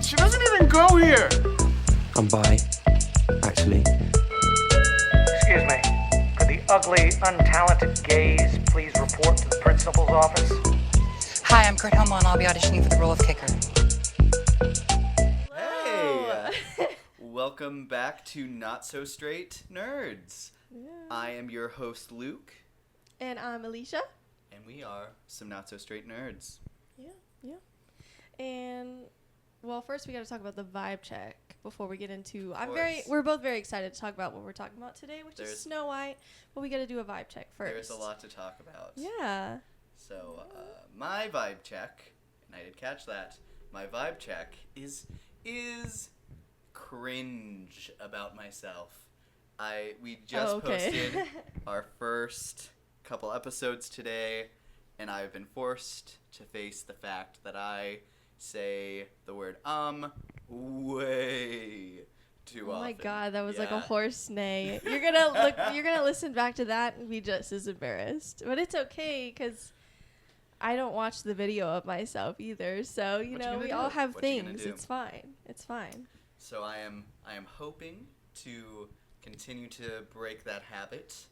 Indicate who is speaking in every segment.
Speaker 1: She doesn't even go here.
Speaker 2: I'm bi, actually.
Speaker 3: Excuse me. Could the ugly, untalented gays please report to the principal's office?
Speaker 4: Hi, I'm Kurt Hummel, and I'll be auditioning for the role of kicker.
Speaker 5: Hey! Welcome back to Not So Straight Nerds.
Speaker 6: Yeah.
Speaker 5: I am your host, Luke,
Speaker 6: And I'm Alicia.
Speaker 5: and we are some Not So Straight Nerds.
Speaker 6: Yeah. And well, first we got to talk about the vibe check before we get into. We're both very excited to talk about what we're talking about today, which is Snow White. But we got to do a vibe check first.
Speaker 5: There's a lot to talk about.
Speaker 6: Yeah.
Speaker 5: So, my vibe check, and I did catch that, my vibe check is cringe about myself. We just posted our first couple episodes today, and I've been forced to face the fact that I say the word way too often.
Speaker 6: Oh my god, that was like a
Speaker 5: Yeah.
Speaker 6: horse neigh. You're gonna listen back to that and be just as embarrassed. But it's okay because I don't watch the video of myself either. So
Speaker 5: What you
Speaker 6: we
Speaker 5: gonna
Speaker 6: all
Speaker 5: do?
Speaker 6: have
Speaker 5: What you gonna
Speaker 6: things.
Speaker 5: do?
Speaker 6: It's fine. It's fine.
Speaker 5: So I am hoping to continue to break that habit,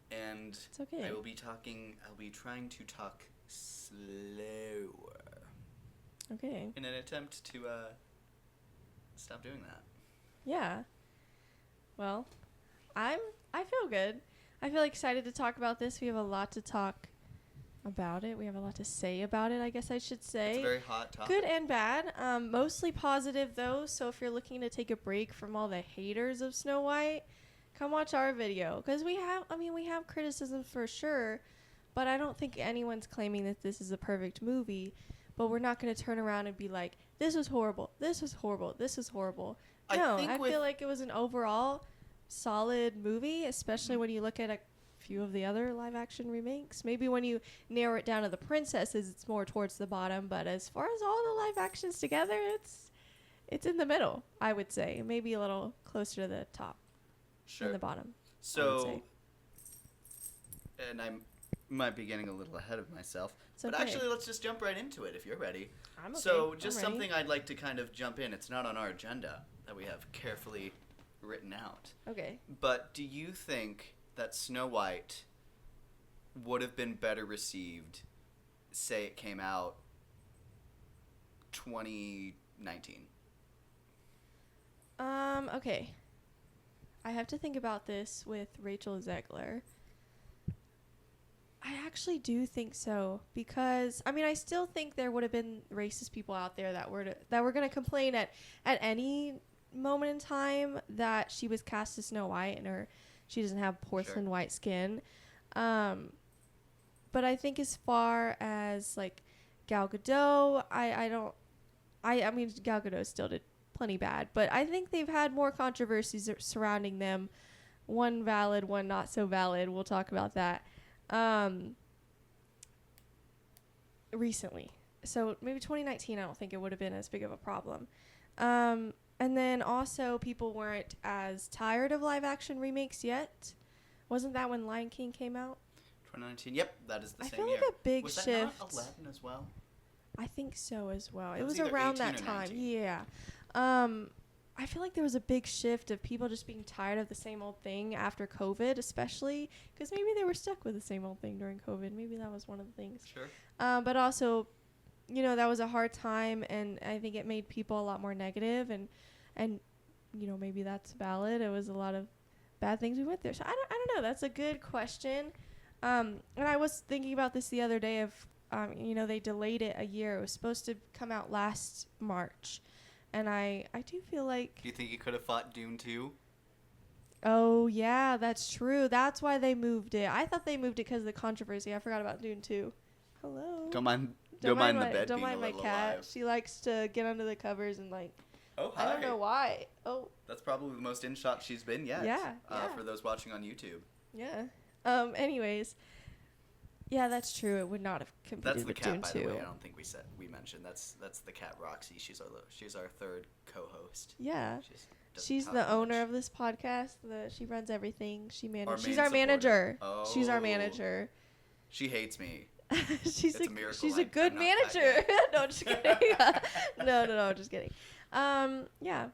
Speaker 5: and
Speaker 6: It's okay.
Speaker 5: I'll be trying to talk slower
Speaker 6: Okay.
Speaker 5: in an attempt to stop doing that.
Speaker 6: Yeah. Well, I feel good. I feel excited to talk about this. We have a lot to talk about it. We have a lot to say about it, I guess I should say.
Speaker 5: It's a very hot topic.
Speaker 6: Good and bad. Mostly positive though. So if you're looking to take a break from all the haters of Snow White, come watch our video because we have criticism for sure, but I don't think anyone's claiming that this is a perfect movie. But we're not going to turn around and be like, this was horrible. This was horrible. This was horrible. No, I feel like it was an overall solid movie, especially when you look at a few of the other live action remakes. Maybe when you narrow it down to the princesses, it's more towards the bottom. But as far as all the live actions together, it's in the middle, I would say. Maybe a little closer to the top than the bottom.
Speaker 5: So, and I might be getting a little ahead of myself. But
Speaker 6: okay.
Speaker 5: actually, let's just jump right into it if you're ready.
Speaker 6: I'm okay.
Speaker 5: So,
Speaker 6: I'm
Speaker 5: just
Speaker 6: ready.
Speaker 5: something I'd like to kind of jump in. It's not on our agenda that we have carefully written out.
Speaker 6: Okay.
Speaker 5: But do you think that Snow White would have been better received, say it came out 2019?
Speaker 6: Okay. I have to think about this with Rachel Zegler. I actually do think so because I still think there would have been racist people out there that were going to complain at any moment in time that she was cast as Snow White and she doesn't have porcelain white skin. But I think as far as like Gal Gadot, Gal Gadot still did plenty bad, but I think they've had more controversies surrounding them. One valid, one not so valid. We'll talk about that. Recently. So maybe 2019, I don't think it would have been as big of a problem. And then also people weren't as tired of live action remakes yet. Wasn't that when Lion King came out?
Speaker 5: 2019. Yep, that is the same
Speaker 6: I feel
Speaker 5: year.
Speaker 6: like a big
Speaker 5: was
Speaker 6: shift.
Speaker 5: that not Aladdin as well?
Speaker 6: I think so as well.
Speaker 5: It
Speaker 6: It
Speaker 5: was
Speaker 6: was
Speaker 5: either
Speaker 6: around
Speaker 5: 18
Speaker 6: that
Speaker 5: or
Speaker 6: time.
Speaker 5: 19.
Speaker 6: Yeah. I feel like there was a big shift of people just being tired of the same old thing after COVID, especially because maybe they were stuck with the same old thing during COVID. Maybe that was one of the things.
Speaker 5: Sure.
Speaker 6: But also, that was a hard time, and I think it made people a lot more negative, and maybe that's valid. It was a lot of bad things we went through. So I don't know. That's a good question. And I was thinking about this the other day of, they delayed it a year. It was supposed to come out last March. And I do feel like...
Speaker 5: Do you think you could have fought Dune 2?
Speaker 6: Oh, yeah, that's true. That's why they moved it. I thought they moved it because of the controversy. I forgot about Dune 2. Hello?
Speaker 5: Don't mind the bed
Speaker 6: Don't
Speaker 5: being
Speaker 6: mind
Speaker 5: a
Speaker 6: my
Speaker 5: little
Speaker 6: cat.
Speaker 5: alive.
Speaker 6: She likes to get under the covers and
Speaker 5: Oh, hi.
Speaker 6: I don't know why. Oh,
Speaker 5: That's probably the most in-shot she's been yet.
Speaker 6: Yeah.
Speaker 5: For those watching on YouTube.
Speaker 6: yeah. Anyways. Yeah, that's true. It would not have competed
Speaker 5: That's the
Speaker 6: with
Speaker 5: cat,
Speaker 6: Dune
Speaker 5: by
Speaker 6: 2.
Speaker 5: the way. I don't think we mentioned. That's the cat Roxy. She's our third co-host.
Speaker 6: Yeah.
Speaker 5: Doesn't
Speaker 6: She's
Speaker 5: talk
Speaker 6: the
Speaker 5: much.
Speaker 6: owner of this podcast. She runs everything. She's
Speaker 5: main
Speaker 6: our
Speaker 5: supporter.
Speaker 6: manager. She's our
Speaker 5: Oh.
Speaker 6: manager.
Speaker 5: She hates me. It's a miracle
Speaker 6: she's a
Speaker 5: I'm
Speaker 6: good
Speaker 5: not that
Speaker 6: manager.
Speaker 5: yet.
Speaker 6: No, just kidding. No, just kidding. Yeah,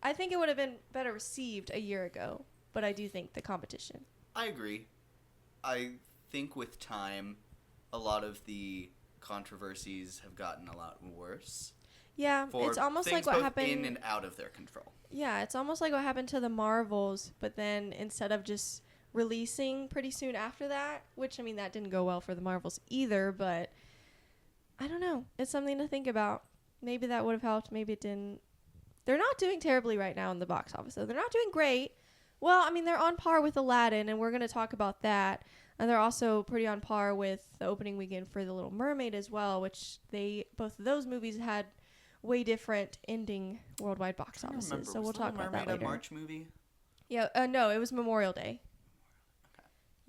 Speaker 6: I think it would have been better received a year ago, but I do think the competition.
Speaker 5: I agree. I think with time, a lot of the controversies have gotten a lot worse.
Speaker 6: Yeah,
Speaker 5: For
Speaker 6: it's almost
Speaker 5: things
Speaker 6: like what
Speaker 5: both
Speaker 6: happened.
Speaker 5: in and out of their control.
Speaker 6: Yeah, it's almost like what happened to the Marvels, but then instead of just releasing pretty soon after that, which I mean that didn't go well for the Marvels either, but I don't know. It's something to think about. Maybe that would have helped, maybe it didn't. They're not doing terribly right now in the box office, though. They're not doing great. Well, I mean, they're on par with Aladdin, and we're going to talk about that. And they're also pretty on par with the opening weekend for The Little Mermaid as well, which both of those movies had way different ending worldwide box offices. So we'll talk about that later.
Speaker 5: A March movie?
Speaker 6: Yeah, no, it was Memorial Day.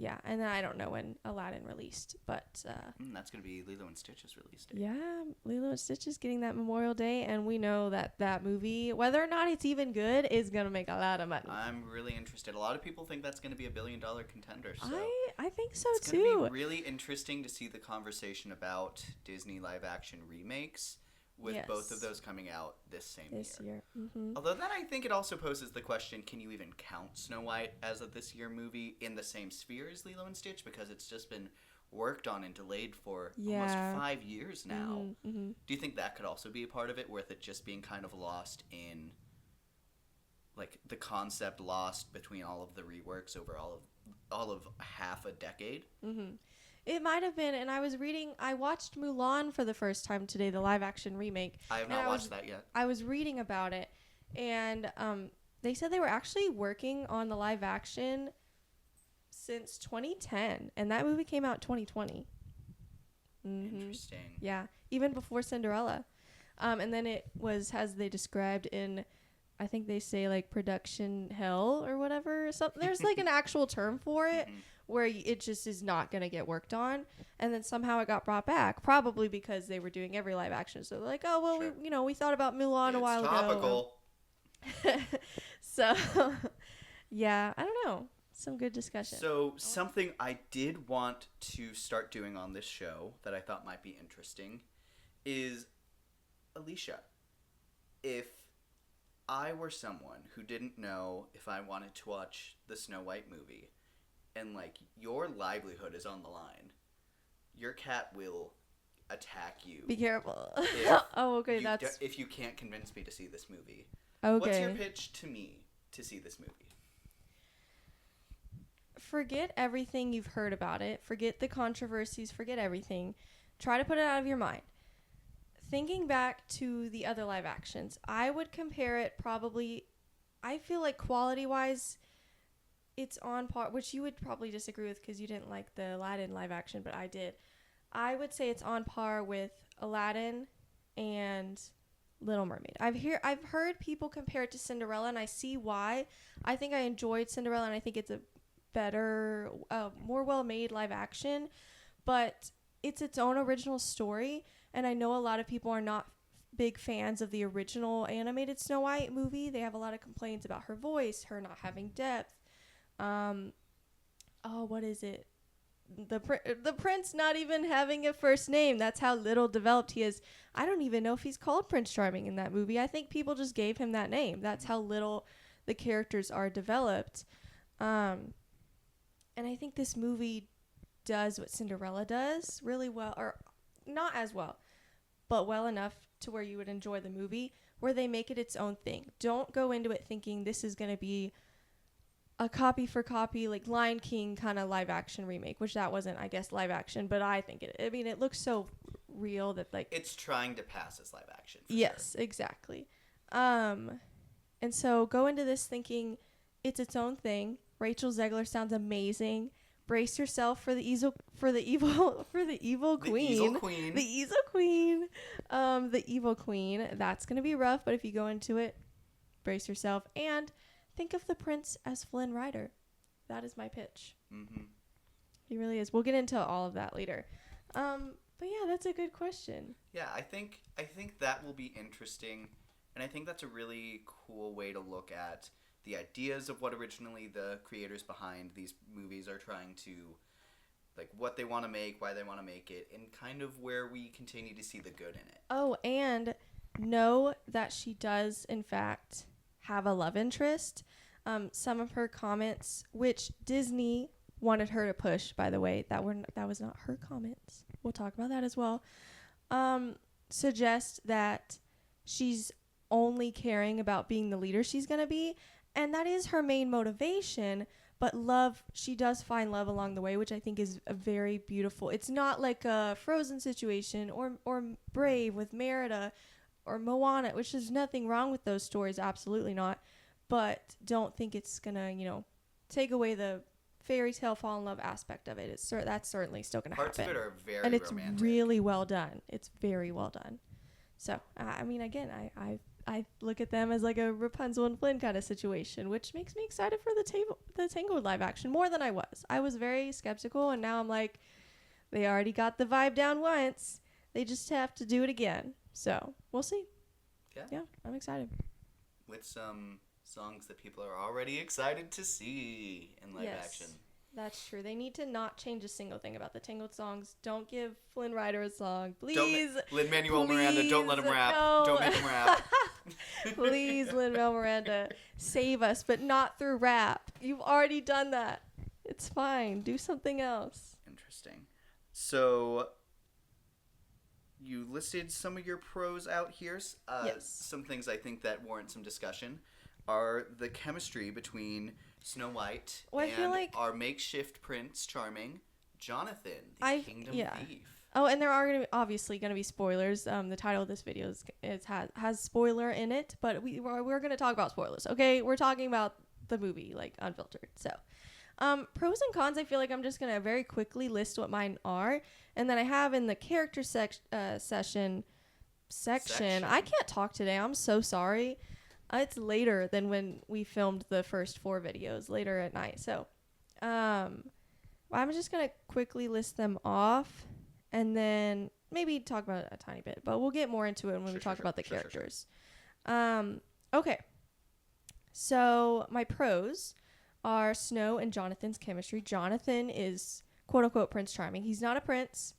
Speaker 6: Yeah, and then I don't know when Aladdin released, but
Speaker 5: That's going to be Lilo and Stitch's release date.
Speaker 6: yeah, Lilo and Stitch is getting that Memorial Day, and we know that movie, whether or not it's even good, is going to make a lot of money.
Speaker 5: I'm really interested. A lot of people think that's going to be a billion-dollar contender. So
Speaker 6: I think so
Speaker 5: it's
Speaker 6: too.
Speaker 5: going to be really interesting to see the conversation about Disney live-action remakes with both of those coming out this same
Speaker 6: year. Mm-hmm.
Speaker 5: Although then I think it also poses the question, can you even count Snow White as a this year movie in the same sphere as Lilo and Stitch? Because it's just been worked on and delayed for almost 5 years now.
Speaker 6: Mm-hmm.
Speaker 5: Do you think that could also be a part of it, with it just being kind of lost in, like, the concept lost between all of the reworks over all of half a decade?
Speaker 6: Mm-hmm. It might have been, and I watched Mulan for the first time today, the live-action remake.
Speaker 5: I have not watched that yet.
Speaker 6: I was reading about it, and they said they were actually working on the live-action since 2010, and that movie came out 2020. Mm-hmm.
Speaker 5: Interesting.
Speaker 6: Yeah, even before Cinderella. And then it was, as they described in, I think they say, like, production hell or whatever. There's, like, an actual term for it. Mm-hmm. Where it just is not going to get worked on. And then somehow it got brought back, probably because they were doing every live action. So they're like, oh, well, sure. we thought about Mulan a while
Speaker 5: ago.
Speaker 6: So, yeah, I don't know. Some good discussion.
Speaker 5: So something I did want to start doing on this show that I thought might be interesting is, Alicia, if I were someone who didn't know if I wanted to watch the Snow White movie, and, like, your livelihood is on the line, your cat will attack you.
Speaker 6: Be careful.
Speaker 5: Okay, if you can't convince me to see this movie.
Speaker 6: Okay.
Speaker 5: What's your pitch to me to see this movie?
Speaker 6: Forget everything you've heard about it. Forget the controversies. Forget everything. Try to put it out of your mind. Thinking back to the other live actions, I would compare it probably, I feel like quality-wise, it's on par, which you would probably disagree with because you didn't like the Aladdin live action, but I did. I would say it's on par with Aladdin and Little Mermaid. I've heard people compare it to Cinderella, and I see why. I think I enjoyed Cinderella, and I think it's a better, more well-made live action, but it's its own original story, and I know a lot of people are not big fans of the original animated Snow White movie. They have a lot of complaints about her voice, her not having depth. What is it? The prince not even having a first name. That's how little developed he is. I don't even know if he's called Prince Charming in that movie. I think people just gave him that name. That's how little the characters are developed. And I think this movie does what Cinderella does really well, or not as well, but well enough to where you would enjoy the movie, where they make it its own thing. Don't go into it thinking this is going to be a copy for copy, like Lion King kind of live action remake, which that wasn't, I guess, live action, but I think it looks so real that, like,
Speaker 5: it's trying to pass as live action.
Speaker 6: Yes, sure. Exactly. And so go into this thinking it's its own thing. Rachel Zegler sounds amazing. Brace yourself for the evil queen. That's gonna be rough, but if you go into it, brace yourself and think of the prince as Flynn Rider. That is my pitch.
Speaker 5: Mm-hmm.
Speaker 6: He really is. We'll get into all of that later. But yeah, that's a good question.
Speaker 5: Yeah, I think that will be interesting, and I think that's a really cool way to look at the ideas of what originally the creators behind these movies are trying to like what they want to make, why they want to make it, and kind of where we continue to see the good in it.
Speaker 6: Oh, and know that she does, in fact, have a love interest. Some of her comments, which Disney wanted her to push, by the way, that was not her comments. We'll talk about that as well. Suggest that she's only caring about being the leader she's going to be, and that is her main motivation. But love, she does find love along the way, which I think is a very beautiful. It's not like a Frozen situation or Brave with Merida or Moana, which is nothing wrong with those stories, absolutely not. But don't think it's gonna, take away the fairy tale fall in love aspect of it. That's certainly still gonna
Speaker 5: Parts
Speaker 6: happen.
Speaker 5: of it are very
Speaker 6: and it's
Speaker 5: romantic.
Speaker 6: really well done. It's very well done. So I mean, again, I look at them as like a Rapunzel and Flynn kind of situation, which makes me excited for the Tangled live action more than I was. I was very skeptical, and now I'm like, they already got the vibe down once. They just have to do it again. So we'll see. Yeah, I'm excited.
Speaker 5: With some songs that people are already excited to see in live action.
Speaker 6: That's true. They need to not change a single thing about the Tangled songs. Don't give Flynn Rider a song. Please.
Speaker 5: Lin-Manuel Miranda, don't let him rap.
Speaker 6: No.
Speaker 5: Don't make him rap.
Speaker 6: Please, Lin-Manuel Miranda, save us, but not through rap. You've already done that. It's fine. Do something else.
Speaker 5: Interesting. So, you listed some of your pros out here.
Speaker 6: Yes.
Speaker 5: Some things I think that warrant some discussion are the chemistry between Snow White and our makeshift Prince Charming, Jonathan, the Kingdom Thief.
Speaker 6: Oh, and there are obviously going to be spoilers. The title of this video has spoiler in it, but we're going to talk about spoilers. Okay, we're talking about the movie, like unfiltered. So, pros and cons. I feel like I'm just going to very quickly list what mine are, and then I have in the character section. I can't talk today. I'm so sorry. It's later than when we filmed the first 4 videos, later at night. So, I'm just going to quickly list them off and then maybe talk about it a tiny bit, but we'll get more into it when we talk about the characters. Okay. So, my pros are Snow and Jonathan's chemistry. Jonathan is quote unquote Prince Charming. He's not a prince.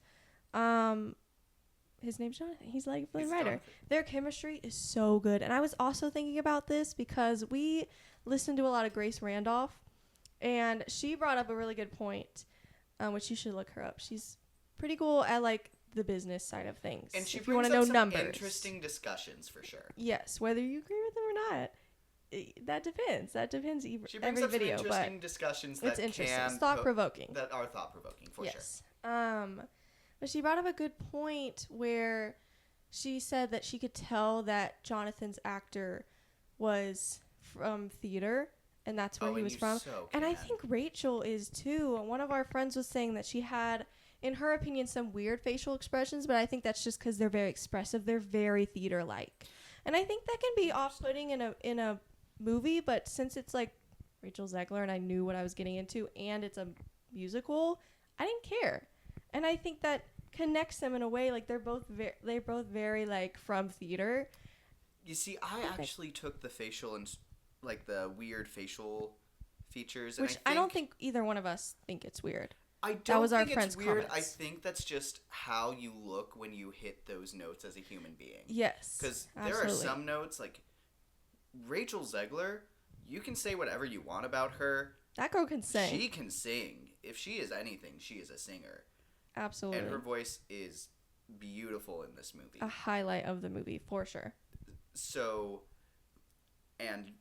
Speaker 6: His name's Jonathan. He's like Flynn Rider. Jonathan. Their chemistry is so good. And I was also thinking about this because we listened to a lot of Grace Randolph, and she brought up a really good point, which you should look her up. She's pretty cool at like the business side of things.
Speaker 5: And she
Speaker 6: if you want to know numbers.
Speaker 5: Interesting discussions for sure.
Speaker 6: Yes, whether you agree with them or not, that depends. That depends
Speaker 5: she brings
Speaker 6: every
Speaker 5: up
Speaker 6: video.
Speaker 5: Some interesting discussions that
Speaker 6: it's interesting. It's thought provoking.
Speaker 5: That are thought provoking for
Speaker 6: sure. But she brought up a good point where she said that she could tell that Jonathan's actor was from theater, and that's where he was from. And I think Rachel is too. One of our friends was saying that she had, in her opinion, some weird facial expressions, but I think that's just because they're very expressive. They're very theater-like. And I think that can be off-putting in a movie, but since it's like Rachel Zegler and I knew what I was getting into and it's a musical, I didn't care. And I think that connects them in a way, like they're both very like from theater.
Speaker 5: You see, I actually took the facial and like the weird facial features,
Speaker 6: which I don't think either one of us think it's weird.
Speaker 5: I don't think it's weird. I think that's just how you look when you hit those notes as a human being.
Speaker 6: Yes,
Speaker 5: because there are some notes like Rachel Zegler. You can say whatever you want about her.
Speaker 6: That girl can sing.
Speaker 5: She can sing. If she is anything, she is a singer.
Speaker 6: Absolutely.
Speaker 5: And her voice is beautiful in this movie.
Speaker 6: A highlight of the movie, for sure.
Speaker 5: So, and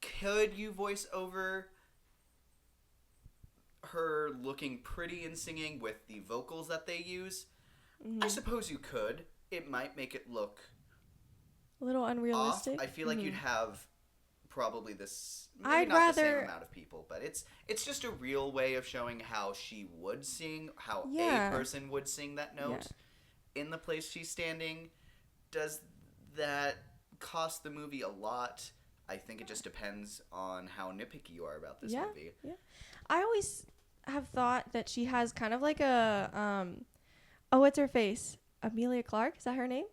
Speaker 5: could you voice over her looking pretty and singing with the vocals that they use? Mm-hmm. I suppose you could. It might make it look
Speaker 6: a little unrealistic.
Speaker 5: Off. I feel like you'd have probably this, maybe not the same amount of people, but it's just a real way of showing how she would sing, how a person would sing that note in the place she's standing. Does that cost the movie a lot? I think it just depends on how nitpicky you are about this movie. Yeah.
Speaker 6: I always have thought that she has kind of like a what's her face? Amelia Clark, is that her name?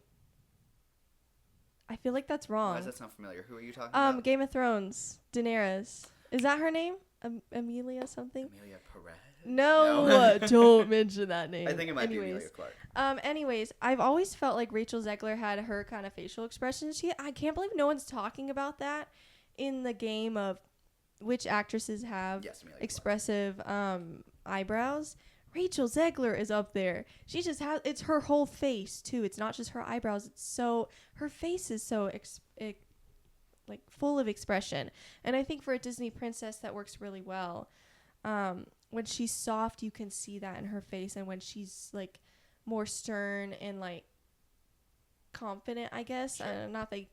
Speaker 6: I feel like that's wrong.
Speaker 5: Why does that sound familiar? Who are you talking about?
Speaker 6: Game of Thrones, Daenerys. Is that her name? Amelia something.
Speaker 5: Amelia Perez.
Speaker 6: No, don't mention that name.
Speaker 5: I think it might be Amelia Clark.
Speaker 6: Anyways, I've always felt like Rachel Zegler had her kind of facial expressions. I can't believe no one's talking about that in the game of which actresses have expressive eyebrows. Rachel Zegler is up there. She just has, it's her whole face too. It's not just her eyebrows. Her face is so like full of expression. And I think for a Disney princess that works really well. When she's soft, you can see that in her face. And when she's like more stern and like confident, I guess, not that,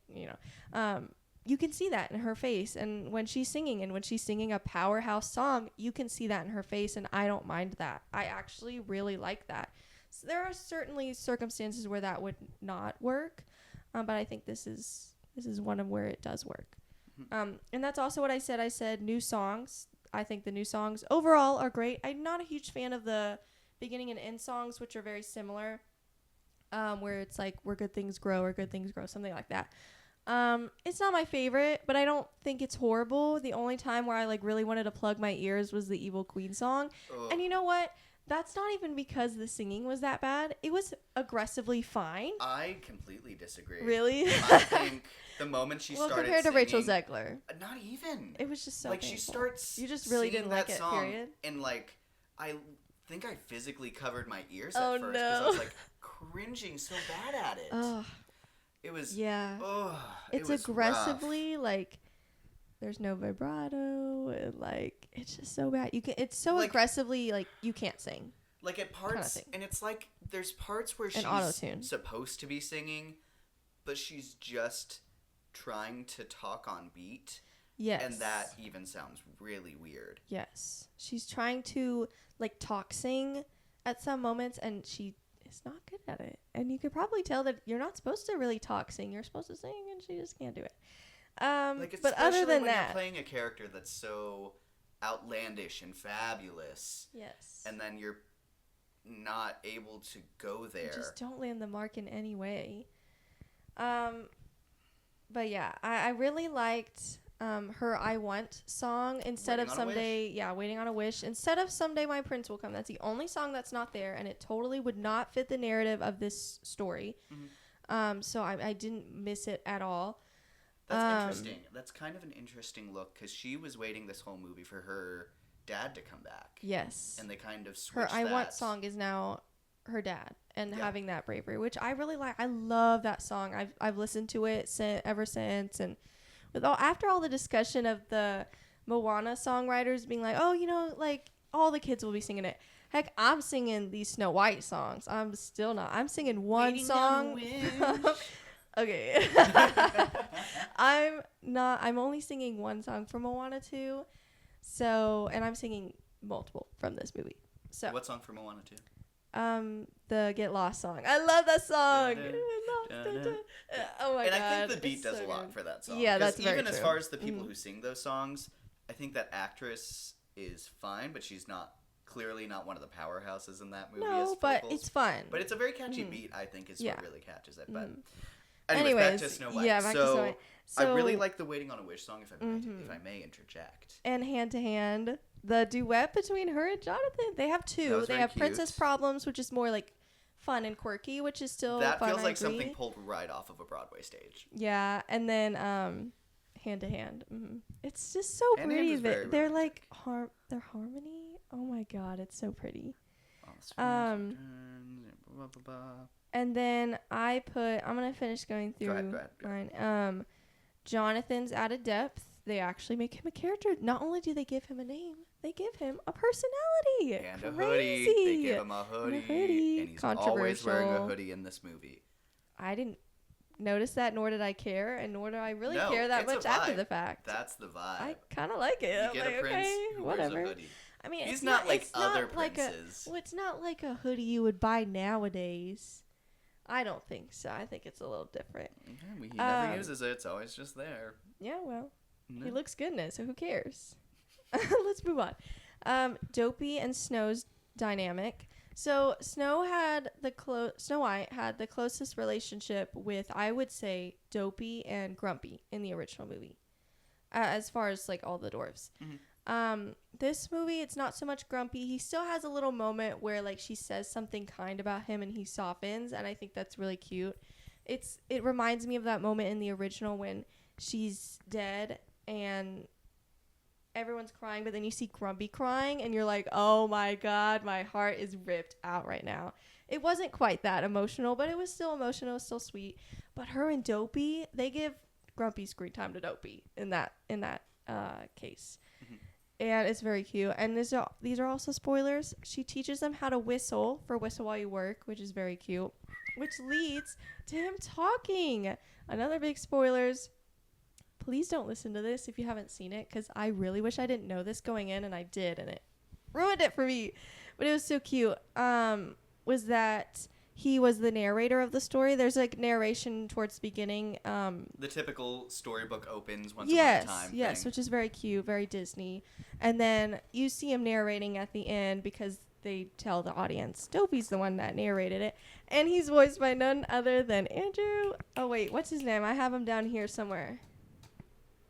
Speaker 6: you can see that in her face. And when she's singing a powerhouse song, you can see that in her face. And I don't mind that. I actually really like that. So there are certainly circumstances where that would not work. But I think this is one of where it does work. And that's also what I said. I said new songs. I think the new songs overall are great. I'm not a huge fan of the beginning and end songs, which are very similar. Where it's like, where good things grow, something like that. It's not my favorite, but I don't think it's horrible. The only time where I like really wanted to plug my ears was the Evil Queen song. And you know what? That's not even because the singing was that bad. It was aggressively fine.
Speaker 5: I completely disagree.
Speaker 6: Really?
Speaker 5: I think the moment she started
Speaker 6: compared to
Speaker 5: singing,
Speaker 6: Rachel Zegler.
Speaker 5: Not even.
Speaker 6: It was just so
Speaker 5: like
Speaker 6: painful.
Speaker 5: She starts
Speaker 6: You just really didn't like it,
Speaker 5: song,
Speaker 6: period?
Speaker 5: And like, I think I physically covered my ears
Speaker 6: at
Speaker 5: first because I was like cringing so bad at it.
Speaker 6: Ugh.
Speaker 5: It was
Speaker 6: it's
Speaker 5: it was
Speaker 6: aggressively
Speaker 5: rough.
Speaker 6: like there's no vibrato and like it's just so bad. It's so like, aggressively like you can't sing.
Speaker 5: Like at parts and it's like there's parts where she's
Speaker 6: auto-tune.
Speaker 5: Supposed to be singing, but she's just trying to talk on beat.
Speaker 6: Yes.
Speaker 5: And that even sounds really weird.
Speaker 6: Yes. She's trying to like talk sing at some moments and she is not good at it. And you could probably tell that you're not supposed to really talk sing. You're supposed to sing and she just can't do it. But other than that,
Speaker 5: you're playing a character that's so outlandish and fabulous.
Speaker 6: Yes.
Speaker 5: And then you're not able to go there.
Speaker 6: You just don't land the mark in any way. But yeah, I really liked her I Want song instead of Someday, Waiting on a Wish. Instead of Someday My Prince Will Come. That's the only song that's not there, and it totally would not fit the narrative of this story. Mm-hmm. So I didn't miss it at all.
Speaker 5: That's interesting. That's kind of an interesting look, because she was waiting this whole movie for her dad to come back.
Speaker 6: Yes.
Speaker 5: And they kind of switched
Speaker 6: her I Want song is now her dad and having that bravery, which I really like. I love that song. I've listened to it ever since, and after all the discussion of the Moana songwriters being like, oh, like all the kids will be singing it. Heck, I'm singing these Snow White songs. I'm still not. I'm singing one
Speaker 5: Waiting
Speaker 6: song. Okay. I'm only singing one song from Moana 2. So, and I'm singing multiple from this movie. So
Speaker 5: what song from Moana 2?
Speaker 6: The Get Lost song. I love that song. Oh my god.
Speaker 5: And I think the beat does a lot for that song.
Speaker 6: Yeah, that's very
Speaker 5: even
Speaker 6: true.
Speaker 5: As far as the people who sing those songs, I think that actress is fine, but she's clearly not one of the powerhouses in that movie.
Speaker 6: No, but it's fun.
Speaker 5: But it's a very catchy beat, I think, is what really catches it. But
Speaker 6: anyways,
Speaker 5: back to Snow White.
Speaker 6: Yeah, back to Snow White. So,
Speaker 5: I really like the Waiting on a Wish song, if I may interject.
Speaker 6: And Hand to Hand, the duet between her and Jonathan. They have two. They have cute. Princess Problems, which is more like fun and quirky, which is still
Speaker 5: that
Speaker 6: fun.
Speaker 5: Feels like something pulled right off of a Broadway stage.
Speaker 6: Yeah, and then Hand to Hand. Mm-hmm. It's just so pretty. They're like their harmony. Oh my god, it's so pretty. And then I'm gonna finish going through
Speaker 5: go ahead.
Speaker 6: mine. Jonathan's added depth. They actually make him a character. Not only do they give him a name, they give him a personality.
Speaker 5: And
Speaker 6: Crazy.
Speaker 5: a hoodie. They give him a hoodie. And he's always wearing a hoodie in this movie.
Speaker 6: I didn't notice that, nor did I care, and nor do I really care that much after the fact.
Speaker 5: That's the vibe.
Speaker 6: I kind of like it.
Speaker 5: You get a prince who
Speaker 6: whatever.
Speaker 5: wears a hoodie.
Speaker 6: I mean,
Speaker 5: he's not like other princes.
Speaker 6: It's not like a hoodie you would buy nowadays. I don't think so. I think it's a little different.
Speaker 5: Okay, he never uses it. It's always just there.
Speaker 6: Yeah, well, he looks good in it, so who cares? Let's move on. Dopey and Snow's dynamic. So Snow White had the closest relationship with, I would say, Dopey and Grumpy in the original movie, as far as like all the dwarves. This movie, it's not so much grumpy. He still has a little moment where like she says something kind about him and he softens, and I think that's really cute. It reminds me of that moment in the original when she's dead and everyone's crying, but then you see Grumpy crying and you're like, oh my god, my heart is ripped out right now. It wasn't quite that emotional, but it was still emotional, still sweet. But her and Dopey, they give Grumpy screen time to Dopey in that case. And it's very cute. And these are also spoilers. She teaches them how to whistle for Whistle While You Work, which is very cute, which leads to him talking. Another big spoilers. Please don't listen to this if you haven't seen it, because I really wish I didn't know this going in, and I did, and it ruined it for me. But it was so cute. Was that he was the narrator of the story. There's like narration towards the beginning.
Speaker 5: The typical storybook opens once upon a time.
Speaker 6: Yes,
Speaker 5: thing.
Speaker 6: which is very cute, very Disney. And then you see him narrating at the end because they tell the audience Dopey's the one that narrated it, and he's voiced by none other than Andrew. Oh wait, what's his name? I have him down here somewhere.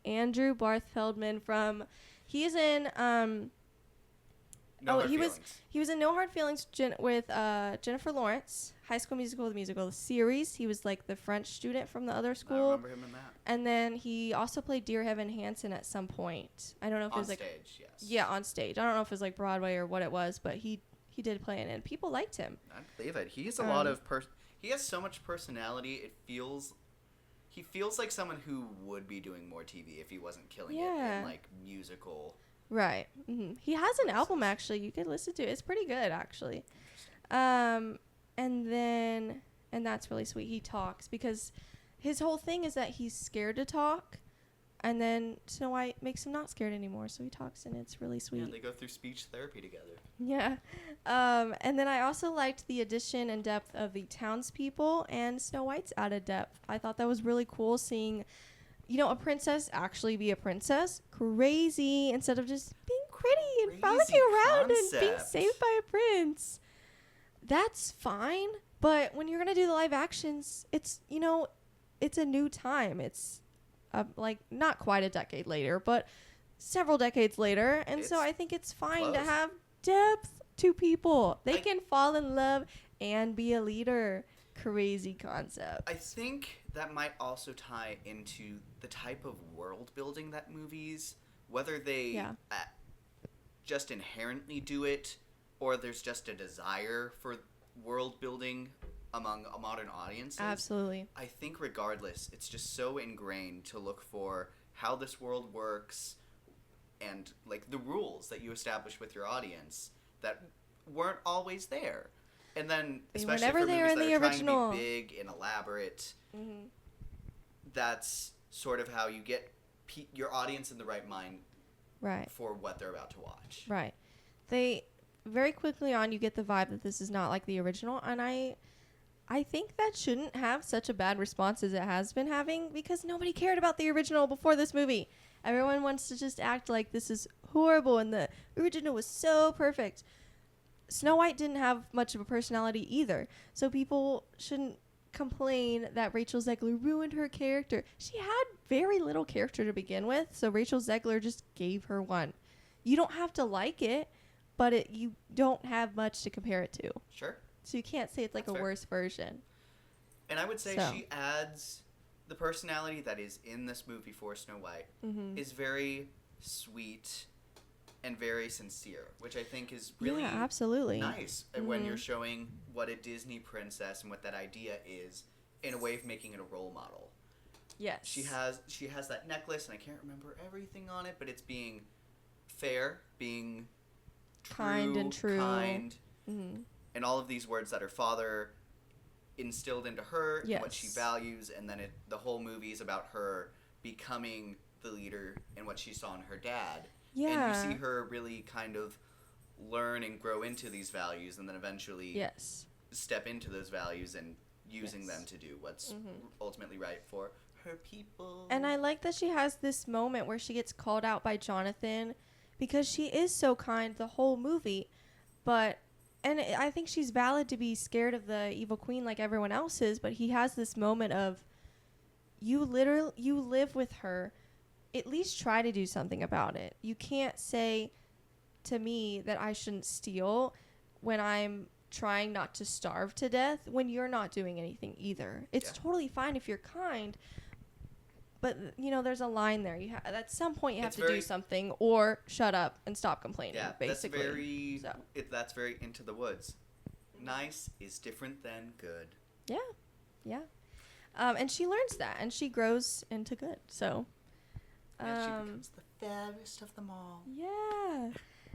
Speaker 6: Andrew Barth Feldman from. He is in. He was in No Hard Feelings with Jennifer Lawrence, High School Musical, the musical, the series. He was like the French student from the other school.
Speaker 5: I remember him in that.
Speaker 6: And then he also played Dear Evan Hansen at some point. I don't know if it was
Speaker 5: on
Speaker 6: like
Speaker 5: stage, yes.
Speaker 6: Yeah, on stage. I don't know if it was like Broadway or what it was, but he did play it, and people liked him.
Speaker 5: I believe it. He has a lot of he has so much personality. He feels like someone who would be doing more TV if he wasn't killing it in like musical.
Speaker 6: Right. Mm-hmm. He has an album actually. You could listen to it. It's pretty good actually. And that's really sweet. He talks because his whole thing is that he's scared to talk, and then Snow White makes him not scared anymore. So he talks, and it's really sweet.
Speaker 5: Yeah, they go through speech therapy together.
Speaker 6: Yeah. And then I also liked the addition and depth of the townspeople and Snow White's added depth. I thought that was really cool seeing, a princess actually be a princess. Crazy, instead of just being pretty and frolicking around and being saved by a prince. That's fine, but when you're going to do the live actions, it's a new time. It's like not quite a decade later, but several decades later. And so I think it's fine to have depth to people. They can fall in love and be a leader. Crazy concept.
Speaker 5: I think that might also tie into the type of world building that movies, whether they just inherently do it, or there's just a desire for world building among modern audiences.
Speaker 6: Absolutely.
Speaker 5: I think regardless, it's just so ingrained to look for how this world works and like the rules that you establish with your audience that weren't always there. And then, especially for movies that are trying to be big and elaborate, that's sort of how you get your audience in the right mind for what they're about to watch.
Speaker 6: Right. They, very quickly on, you get the vibe that this is not like the original, and I think that shouldn't have such a bad response as it has been having, because nobody cared about the original before this movie. Everyone wants to just act like this is horrible, and the original was so perfect. Snow White didn't have much of a personality either, so people shouldn't complain that Rachel Zegler ruined her character. She had very little character to begin with, so Rachel Zegler just gave her one. You don't have to like it, but you don't have much to compare it to.
Speaker 5: Sure.
Speaker 6: So you can't say it's like a worse version.
Speaker 5: And I would say she adds the personality that is in this movie for Snow White is very sweet and very sincere, which I think is really
Speaker 6: absolutely
Speaker 5: nice when you're showing what a Disney princess and what that idea is in a way of making it a role model.
Speaker 6: Yes.
Speaker 5: She has that necklace, and I can't remember everything on it, but it's being fair, being
Speaker 6: kind and true,
Speaker 5: and all of these words that her father instilled into her, and what she values, and then the whole movie is about her becoming the leader and what she saw in her dad. Yeah. And you see her really kind of learn and grow into these values, and then eventually step into those values and using them to do what's ultimately right for her people.
Speaker 6: And I like that she has this moment where she gets called out by Jonathan because she is so kind the whole movie. And I think she's valid to be scared of the evil queen like everyone else is, but he has this moment of you live with her. at least try to do something about it. You can't say to me that I shouldn't steal when I'm trying not to starve to death when you're not doing anything either. It's totally fine if you're kind, but there's a line there. At some point you have to do something or shut up and stop complaining.
Speaker 5: Yeah,
Speaker 6: basically.
Speaker 5: That's very Into the Woods. Nice is different than good.
Speaker 6: Yeah. And she learns that, and she grows into good. So,
Speaker 5: and she becomes the fairest of them all.
Speaker 6: Yeah.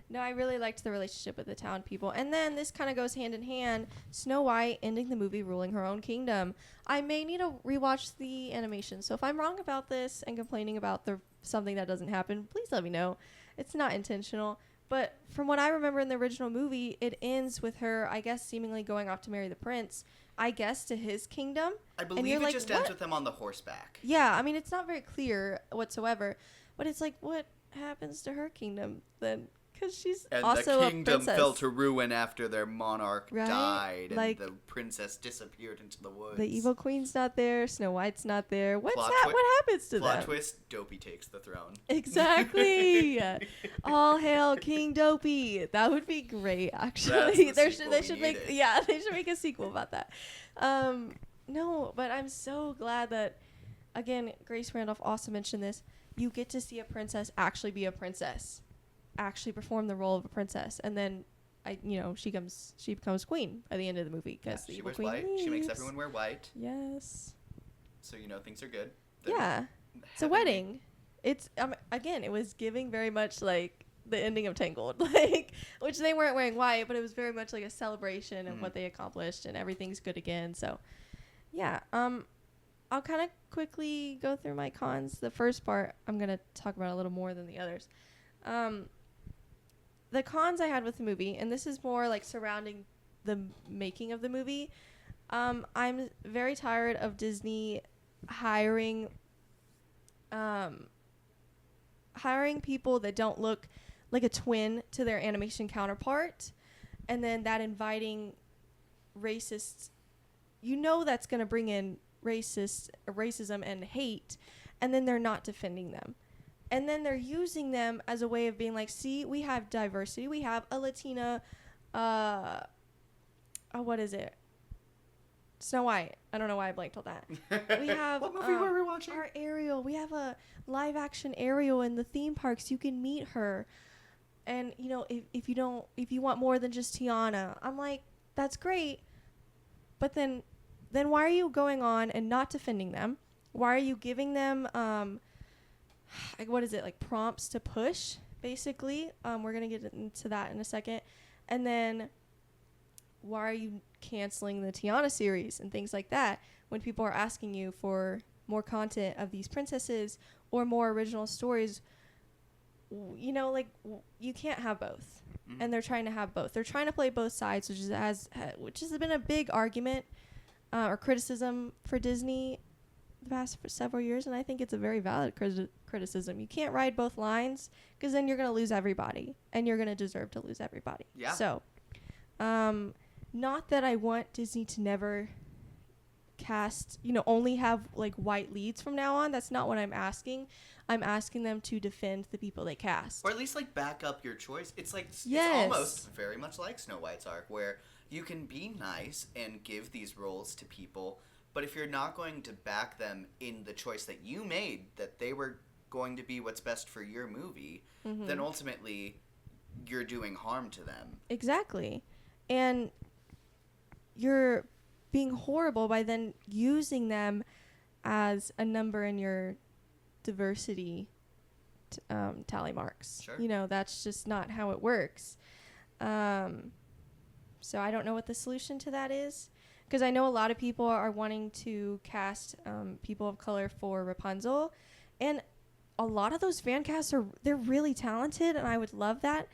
Speaker 6: No, I really liked the relationship with the town people. And then this kind of goes hand in hand. Snow White ending the movie ruling her own kingdom. I may need to rewatch the animation. So if I'm wrong about this and complaining about something that doesn't happen, please let me know. It's not intentional. But from what I remember in the original movie, it ends with her, I guess, seemingly going off to marry the prince, I guess, to his kingdom.
Speaker 5: I believe it just ends with them on the horseback.
Speaker 6: Yeah, I mean, it's not very clear whatsoever. But it's like, what happens to her kingdom then? Because she's also a princess. And the kingdom
Speaker 5: fell to ruin after their monarch died, and the princess disappeared into the woods.
Speaker 6: The evil queen's not there. Snow White's not there. What happens to them?
Speaker 5: Plot twist, Dopey takes the throne.
Speaker 6: Exactly. All hail King Dopey. That would be great, actually. They should make a sequel about that. No, but I'm so glad that, again, Grace Randolph also mentioned this. You get to see a princess actually be a princess. Actually perform the role of a princess, and then she becomes queen by the end of the movie because the evil queen leaves.
Speaker 5: She makes everyone wear white.
Speaker 6: Yes.
Speaker 5: So things are good.
Speaker 6: It's a wedding. It's again, it was giving very much like the ending of Tangled, which they weren't wearing white, but it was very much like a celebration of what they accomplished, and everything's good again. So yeah, I'll kind of quickly go through my cons. The first part I'm gonna talk about a little more than the others. The cons I had with the movie, and this is more like surrounding the making of the movie. I'm very tired of Disney hiring people that don't look like a twin to their animation counterpart, and then that inviting racists. That's going to bring in racism and hate, and then they're not defending them. And then they're using them as a way of being like, see, we have diversity. We have a Latina, what is it? Snow White. I don't know why I blanked on that. We have
Speaker 5: what movie were we watching?
Speaker 6: Our Ariel. We have a live action Ariel in the theme parks. You can meet her. And if you want more than just Tiana, I'm like, that's great. But then why are you going on and not defending them? Why are you giving them what is it, like prompts to push, basically? We're going to get into that in a second. And then why are you canceling the Tiana series and things like that when people are asking you for more content of these princesses or more original stories? You can't have both. Mm-hmm. And they're trying to have both. They're trying to play both sides, which has been a big argument or criticism for Disney the past several years, and I think it's a very valid criticism. You can't ride both lines because then you're going to lose everybody, and you're going to deserve to lose everybody.
Speaker 5: Yeah.
Speaker 6: So, not that I want Disney to never cast, only have like white leads from now on. That's not what I'm asking. I'm asking them to defend the people they cast.
Speaker 5: Or at least like back up your choice. It's like,
Speaker 6: yes.
Speaker 5: It's almost very much like Snow White's arc, where you can be nice and give these roles to people, but if you're not going to back them in the choice that you made, that they were going to be what's best for your movie, then ultimately you're doing harm to them.
Speaker 6: Exactly. And you're being horrible by then using them as a number in your diversity tally marks.
Speaker 5: Sure.
Speaker 6: That's just not how it works. So I don't know what the solution to that is. Because I know a lot of people are wanting to cast people of color for Rapunzel. And a lot of those fan casts they're really talented, and I would love that.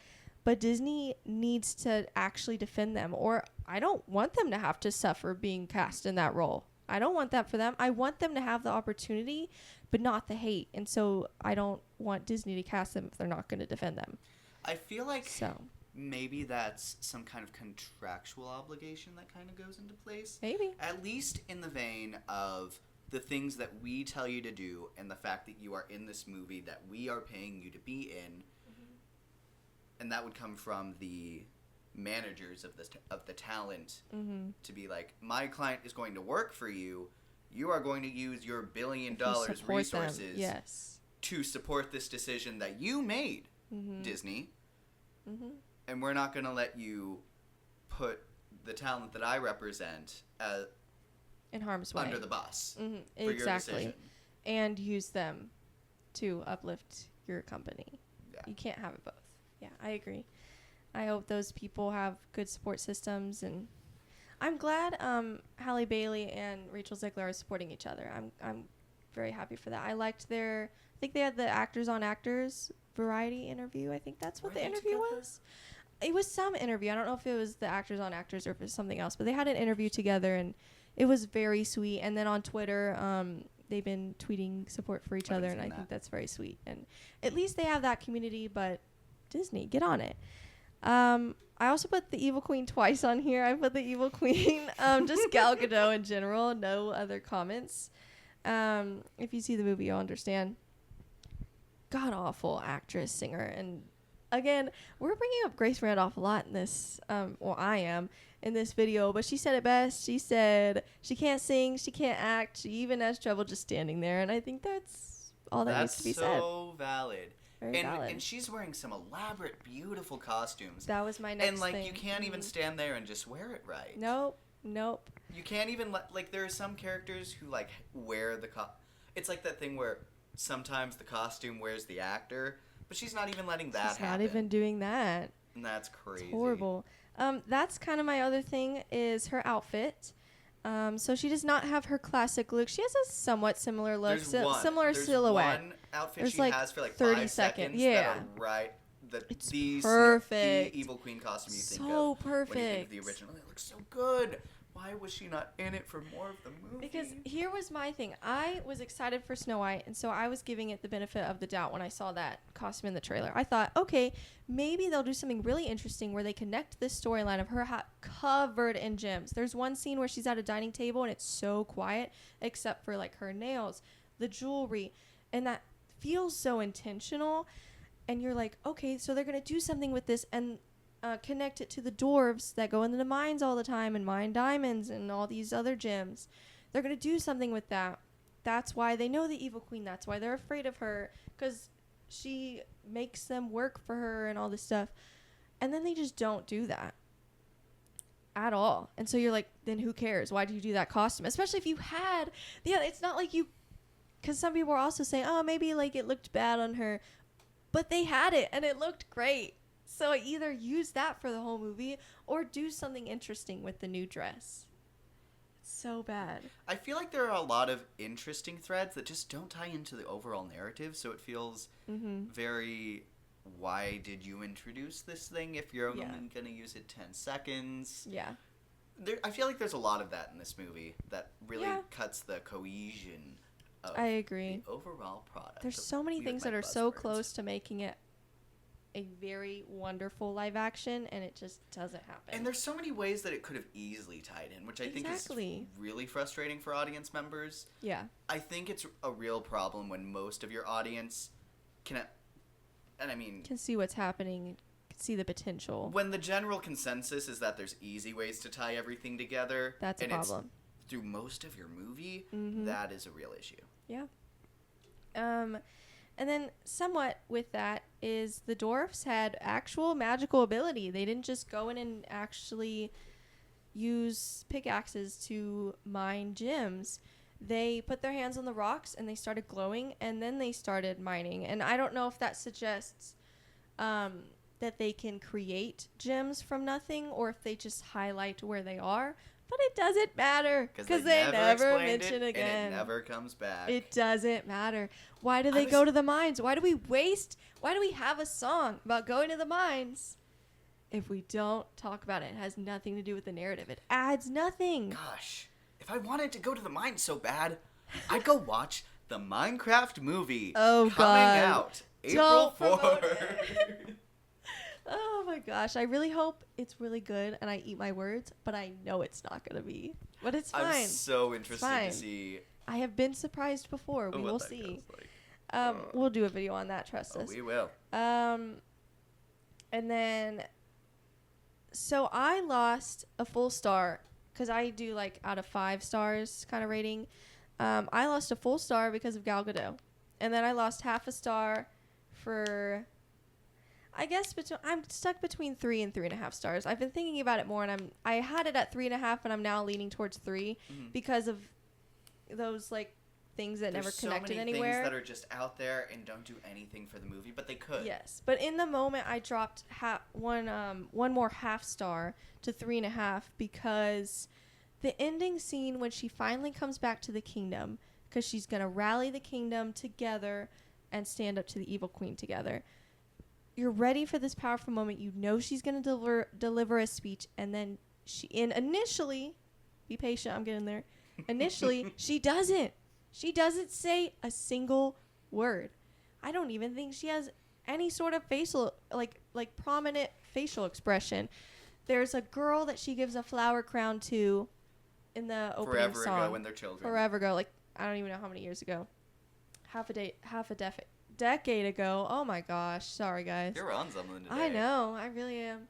Speaker 6: But Disney needs to actually defend them, or I don't want them to have to suffer being cast in that role. I don't want that for them. I want them to have the opportunity, but not the hate. And so I don't want Disney to cast them if they're not going to defend them.
Speaker 5: I feel like maybe that's some kind of contractual obligation that kind of goes into place.
Speaker 6: Maybe.
Speaker 5: At least in the vein of the things that we tell you to do and the fact that you are in this movie that we are paying you to be in. And that would come from the managers of the talent to be like, my client is going to work for you. You are going to use your $1 billion resources to support this decision that you made, Disney. And we're not going to let you put the talent that I represent
Speaker 6: in harm's way
Speaker 5: under the bus for
Speaker 6: exactly.
Speaker 5: your decision.
Speaker 6: And use them to uplift your company.
Speaker 5: Yeah.
Speaker 6: You can't have it both. Yeah, I agree. I hope those people have good support systems, and I'm glad Halle Bailey and Rachel Zegler are supporting each other. I'm very happy for that. I liked I think they had the Actors on Actors variety interview. I think that's what the interview was. It was some interview. I don't know if it was the Actors on Actors or if it was something else, but they had an interview together, and it was very sweet. And then on Twitter, they've been tweeting support for each other, and I think that's very sweet. And at least they have that community, but Disney, get on it. I also put the Evil Queen twice on here. I put the Evil Queen, just Gal Gadot in general, no other comments. If you see the movie, you'll understand. God-awful actress, singer. And again, we're bringing up Grace Randolph a lot in this, I am, in this video, but she said it best. She said she can't sing, she can't act, she even has trouble just standing there, and I think that's all that needs to be said.
Speaker 5: That's so valid.
Speaker 6: Valid.
Speaker 5: And she's wearing some elaborate, beautiful costumes.
Speaker 6: That was my next thing.
Speaker 5: And, you can't even stand there and just wear it right.
Speaker 6: Nope.
Speaker 5: You can't even, there are some characters who, wear the It's like that thing where sometimes the costume wears the actor, but she's not even letting that happen.
Speaker 6: She's not even doing that.
Speaker 5: And that's crazy.
Speaker 6: It's horrible. That's kind of my other thing is her outfit. So she does not have her classic look. She has a somewhat similar look, similar silhouette.
Speaker 5: There's one outfit
Speaker 6: There's
Speaker 5: she has for
Speaker 6: 30
Speaker 5: 5
Speaker 6: seconds.
Speaker 5: Yeah. That are right.
Speaker 6: It's
Speaker 5: perfect. The Evil Queen costume you think of.
Speaker 6: So perfect.
Speaker 5: When you think of the original, it looks so good. Why was she not in it for more of the movie?
Speaker 6: Because here was my thing. I was excited for Snow White, and so I was giving it the benefit of the doubt when I saw that costume in the trailer. I thought, okay, maybe they'll do something really interesting where they connect this storyline of her covered in gems. There's one scene where she's at a dining table, and it's so quiet, except for, her nails, the jewelry, and that feels so intentional. And you're like, okay, so they're going to do something with this, and connect it to the dwarves that go into the mines all the time and mine diamonds and all these other gems. They're going to do something with that. That's why they know the Evil Queen. That's why they're afraid of her, because she makes them work for her and all this stuff. And then they just don't do that at all. And so you're like, then who cares? Why do you do that costume? Especially if you had, it's not like you, because some people were also saying, oh, maybe it looked bad on her. But they had it, and it looked great. So either use that for the whole movie or do something interesting with the new dress. It's so bad.
Speaker 5: I feel like there are a lot of interesting threads that just don't tie into the overall narrative, so it feels very, why did you introduce this thing if you're only going to use it 10 seconds?
Speaker 6: Yeah.
Speaker 5: I feel like there's a lot of that in this movie that really cuts the cohesion of
Speaker 6: I agree.
Speaker 5: the overall product.
Speaker 6: There's so many things that are so close to making it a very wonderful live action, and it just doesn't happen.
Speaker 5: And there's so many ways that it could have easily tied in, which I think is really frustrating for audience members.
Speaker 6: Yeah.
Speaker 5: I think it's a real problem when most of your audience can
Speaker 6: see what's happening, can see the potential.
Speaker 5: When the general consensus is that there's easy ways to tie everything together,
Speaker 6: that's a problem.
Speaker 5: It's through most of your movie, that is a real issue.
Speaker 6: Yeah. And then somewhat with that is the dwarfs had actual magical ability. They didn't just go in and actually use pickaxes to mine gems. They put their hands on the rocks and they started glowing, and then they started mining. And I don't know if that suggests that they can create gems from nothing or if they just highlight where they are. But it doesn't matter because they never mention it again.
Speaker 5: And it never comes back.
Speaker 6: It doesn't matter. Why do they go to the mines? Why do we have a song about going to the mines if we don't talk about it? It has nothing to do with the narrative. It adds nothing.
Speaker 5: Gosh, if I wanted to go to the mines so bad, I'd go watch the Minecraft movie coming out April 4th.
Speaker 6: Oh my gosh, I really hope it's really good and I eat my words, but I know it's not going to be. But it's fine.
Speaker 5: I'm so interested to see
Speaker 6: I have been surprised before. We will see. We'll do a video on that. Trust us.
Speaker 5: We will.
Speaker 6: And then, so I lost a full star because I do like out of 5 stars kind of rating. I lost a full star because of Gal Gadot, and then I lost half a star for. I guess I'm stuck between 3 and 3.5 stars. I've been thinking about it more, and I had it at 3.5, and I'm now leaning towards 3 because of those like things that never connected anywhere.
Speaker 5: There's so many things that are just out there and don't do anything for the movie, but they could.
Speaker 6: Yes, but in the moment, I dropped one more half star to 3.5 because the ending scene when she finally comes back to the kingdom, because she's gonna rally the kingdom together and stand up to the evil queen together. You're ready for this powerful moment. You know she's going to deliver a speech. And then initially, be patient, I'm getting there. Initially, she doesn't. She doesn't say a single word. I don't even think she has any sort of facial, like prominent facial expression. There's a girl that she gives a flower crown to in the opening song.
Speaker 5: Forever ago when they're children.
Speaker 6: Forever ago. Like, I don't even know how many years ago. Half a decade ago. Oh my gosh, sorry guys.
Speaker 5: You're on something today.
Speaker 6: I know, I really am.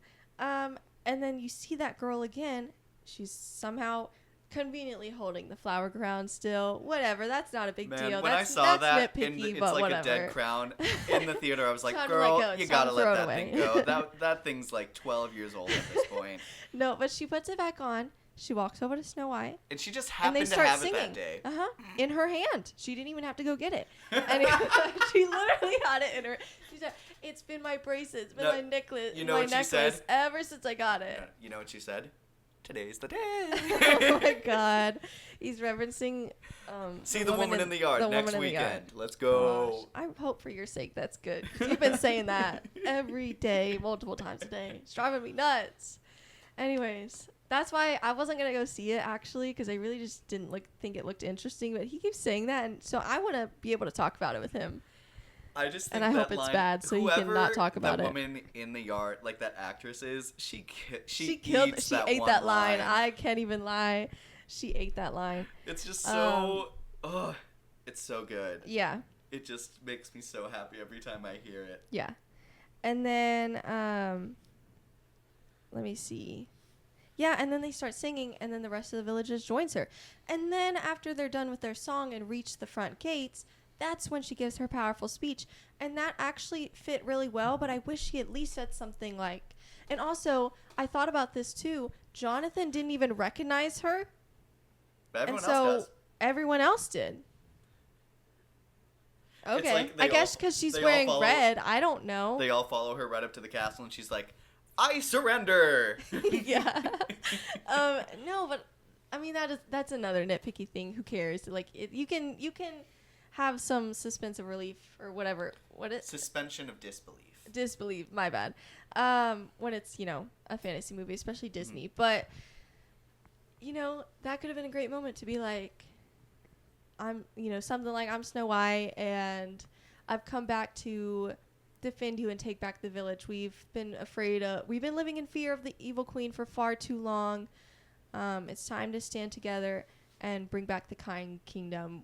Speaker 6: And then you see that girl again. She's somehow conveniently holding the flower crown still. Whatever, that's not a big deal.
Speaker 5: When
Speaker 6: that's,
Speaker 5: I saw
Speaker 6: that's
Speaker 5: that,
Speaker 6: nitpicky,
Speaker 5: it's
Speaker 6: but
Speaker 5: like
Speaker 6: whatever.
Speaker 5: a dead crown in the theater, I was like,
Speaker 6: Time to
Speaker 5: girl,
Speaker 6: let go.
Speaker 5: you
Speaker 6: It's
Speaker 5: gotta
Speaker 6: time to
Speaker 5: let
Speaker 6: throw
Speaker 5: that
Speaker 6: it
Speaker 5: thing go. That thing's like 12 years old at this point.
Speaker 6: No, but she puts it back on. She walks over to Snow White.
Speaker 5: And she just
Speaker 6: And they
Speaker 5: happened to
Speaker 6: start
Speaker 5: have
Speaker 6: singing.
Speaker 5: it that day.
Speaker 6: In her hand. She didn't even have to go get it. And she literally had it in her. She said, "It's been my bracelet, it's been my necklace,
Speaker 5: you know
Speaker 6: my
Speaker 5: what she
Speaker 6: necklace
Speaker 5: said?
Speaker 6: ever since I got it."
Speaker 5: You know what she said? Today's the day.
Speaker 6: Oh my God, he's referencing.
Speaker 5: See the woman in the yard next weekend. Let's go.
Speaker 6: Gosh, I hope for your sake that's good. 'Cause you've been saying that every day, multiple times a day. It's driving me nuts. Anyways. That's why I wasn't going to go see it, actually, because I really just didn't think it looked interesting. But he keeps saying that, and so I want to be able to talk about it with him.
Speaker 5: I just think
Speaker 6: and I hope it's bad, so he can not talk about it.
Speaker 5: That woman in the yard, like that actress is, she
Speaker 6: ate that line. I can't even lie. She ate that line.
Speaker 5: It's just so, it's so good.
Speaker 6: Yeah.
Speaker 5: It just makes me so happy every time I hear it.
Speaker 6: Yeah. And then, let me see. Yeah, and then they start singing, and then the rest of the villagers joins her. And then after they're done with their song and reach the front gates, that's when she gives her powerful speech. And that actually fit really well, but I wish she at least said something like... And also, I thought about this too. Jonathan didn't even recognize her.
Speaker 5: But everyone
Speaker 6: and so
Speaker 5: else does.
Speaker 6: Everyone else did. Okay,
Speaker 5: like
Speaker 6: I guess because she's wearing red. I don't know.
Speaker 5: They all follow her right up to the castle, and she's like, "I surrender."
Speaker 6: Yeah. No, but I mean that's another nitpicky thing. Who cares? Like you can have some suspense of relief or whatever.
Speaker 5: Suspension of disbelief.
Speaker 6: Disbelief. My bad. When it's a fantasy movie, especially Disney, but that could have been a great moment to be like, I'm something like I'm Snow White and I've come back to defend you and take back the village. We've been living in fear of the evil queen for far too long. It's time to stand together and bring back the kind kingdom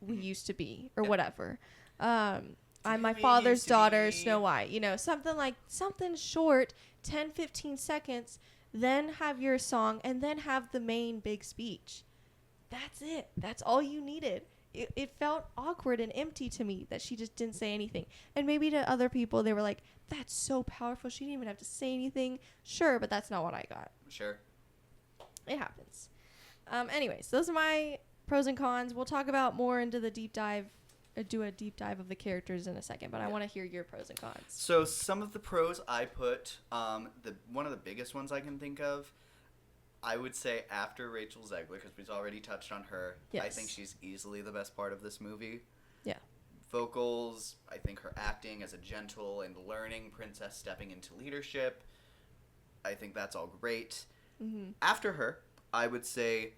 Speaker 6: we used to be, or whatever. I'm my father's daughter, Snow White. Something short, 10, 15 seconds, then have your song, and then have the main big speech. That's it. That's all you needed. It felt awkward and empty to me that she just didn't say anything. And maybe to other people, they were like, that's so powerful. She didn't even have to say anything. Sure, but that's not what I got.
Speaker 5: Sure.
Speaker 6: It happens. Anyways, those are my pros and cons. We'll talk about more into the deep dive, do a deep dive of the characters in a second, but I want to hear your pros and cons.
Speaker 5: So some of the pros I put, one of the biggest ones I can think of, I would say after Rachel Zegler, because we've already touched on her. Yes. I think she's easily the best part of this movie.
Speaker 6: Yeah.
Speaker 5: Vocals, I think her acting as a gentle and learning princess stepping into leadership, I think that's all great. Mm-hmm. After her, I would say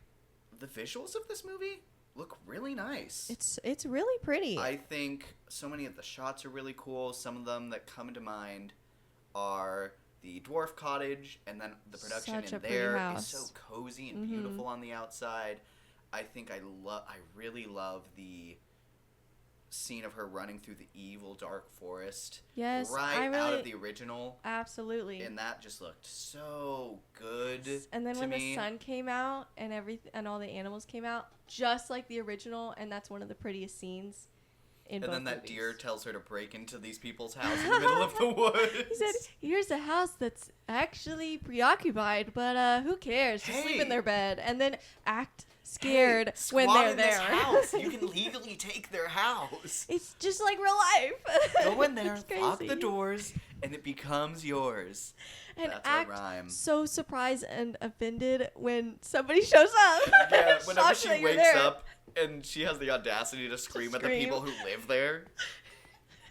Speaker 5: the visuals of this movie look really nice.
Speaker 6: It's really pretty.
Speaker 5: I think so many of the shots are really cool. Some of them that come to mind are the dwarf cottage, and then the production in there is so cozy and beautiful on the outside. I think I really love the scene of her running through the evil dark forest.
Speaker 6: Yes,
Speaker 5: right out of the original.
Speaker 6: Absolutely.
Speaker 5: And that just looked so good.
Speaker 6: And then
Speaker 5: to
Speaker 6: when
Speaker 5: me.
Speaker 6: the sun came out and everything and all the animals came out, just like the original, and that's one of the prettiest scenes in both
Speaker 5: And then that
Speaker 6: movies.
Speaker 5: deer tells her to break into these people's house in the middle of the woods.
Speaker 6: He said, "Here's a house that's actually preoccupied, but who cares? Just sleep in their bed and then act scared when
Speaker 5: squat
Speaker 6: they're
Speaker 5: in
Speaker 6: there."
Speaker 5: This house. You can legally take their house.
Speaker 6: It's just like real life.
Speaker 5: Go in there,
Speaker 6: It's
Speaker 5: lock
Speaker 6: crazy.
Speaker 5: the doors, and it becomes yours.
Speaker 6: And
Speaker 5: That's
Speaker 6: act
Speaker 5: a rhyme.
Speaker 6: so surprised and offended when somebody shows up.
Speaker 5: Yeah, whenever
Speaker 6: Shocked
Speaker 5: she
Speaker 6: that you're
Speaker 5: wakes
Speaker 6: there.
Speaker 5: up and she has the audacity to scream at the people who live there.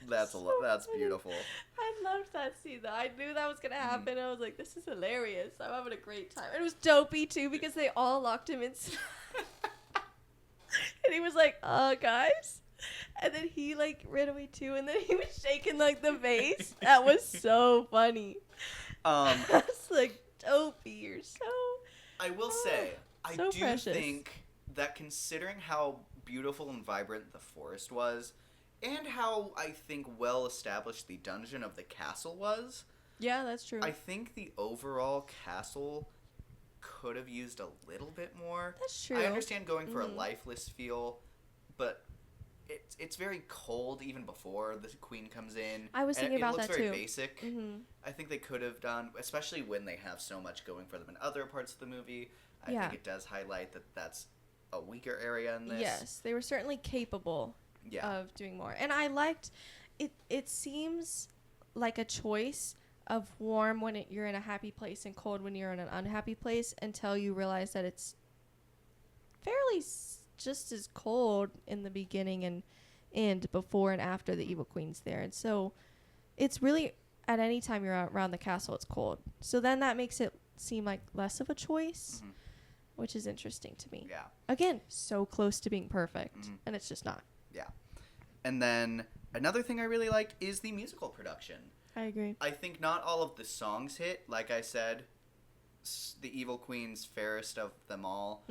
Speaker 5: That's that's beautiful.
Speaker 6: I loved that scene though. I knew that was gonna happen. I was like, this is hilarious. I'm having a great time. And it was dopey too because they all locked him inside. And he was like, guys. And then he like ran away too, and then he was shaking like the vase. That was so funny. I was like, dopey, you're so
Speaker 5: I will say, I
Speaker 6: so
Speaker 5: do
Speaker 6: precious.
Speaker 5: think that considering how beautiful and vibrant the forest was, and how I think well established the dungeon of the castle was,
Speaker 6: Yeah, that's true.
Speaker 5: I think the overall castle could have used a little bit more.
Speaker 6: That's true.
Speaker 5: I understand going for a lifeless feel, but it's very cold even before the queen comes in.
Speaker 6: I was
Speaker 5: and
Speaker 6: thinking about
Speaker 5: it looks
Speaker 6: that
Speaker 5: very
Speaker 6: too.
Speaker 5: basic.
Speaker 6: Mm-hmm.
Speaker 5: I think they could have done, especially when they have so much going for them in other parts of the movie. I
Speaker 6: Yeah.
Speaker 5: think it does highlight that that's a weaker area in this.
Speaker 6: Yes, they were certainly capable
Speaker 5: Yeah.
Speaker 6: of doing more. And I liked it. It seems like a choice of warm when you're in a happy place and cold when you're in an unhappy place until you realize that it's fairly just as cold in the beginning and before and after the evil queen's there. And so it's really at any time you're around the castle, it's cold. So then that makes it seem like less of a choice, which is interesting to me.
Speaker 5: Yeah.
Speaker 6: Again, so close to being perfect, and it's just not.
Speaker 5: Yeah. And then another thing I really liked is the musical production.
Speaker 6: I agree.
Speaker 5: I think not all of the songs hit. Like I said, the Evil Queen's Fairest of Them All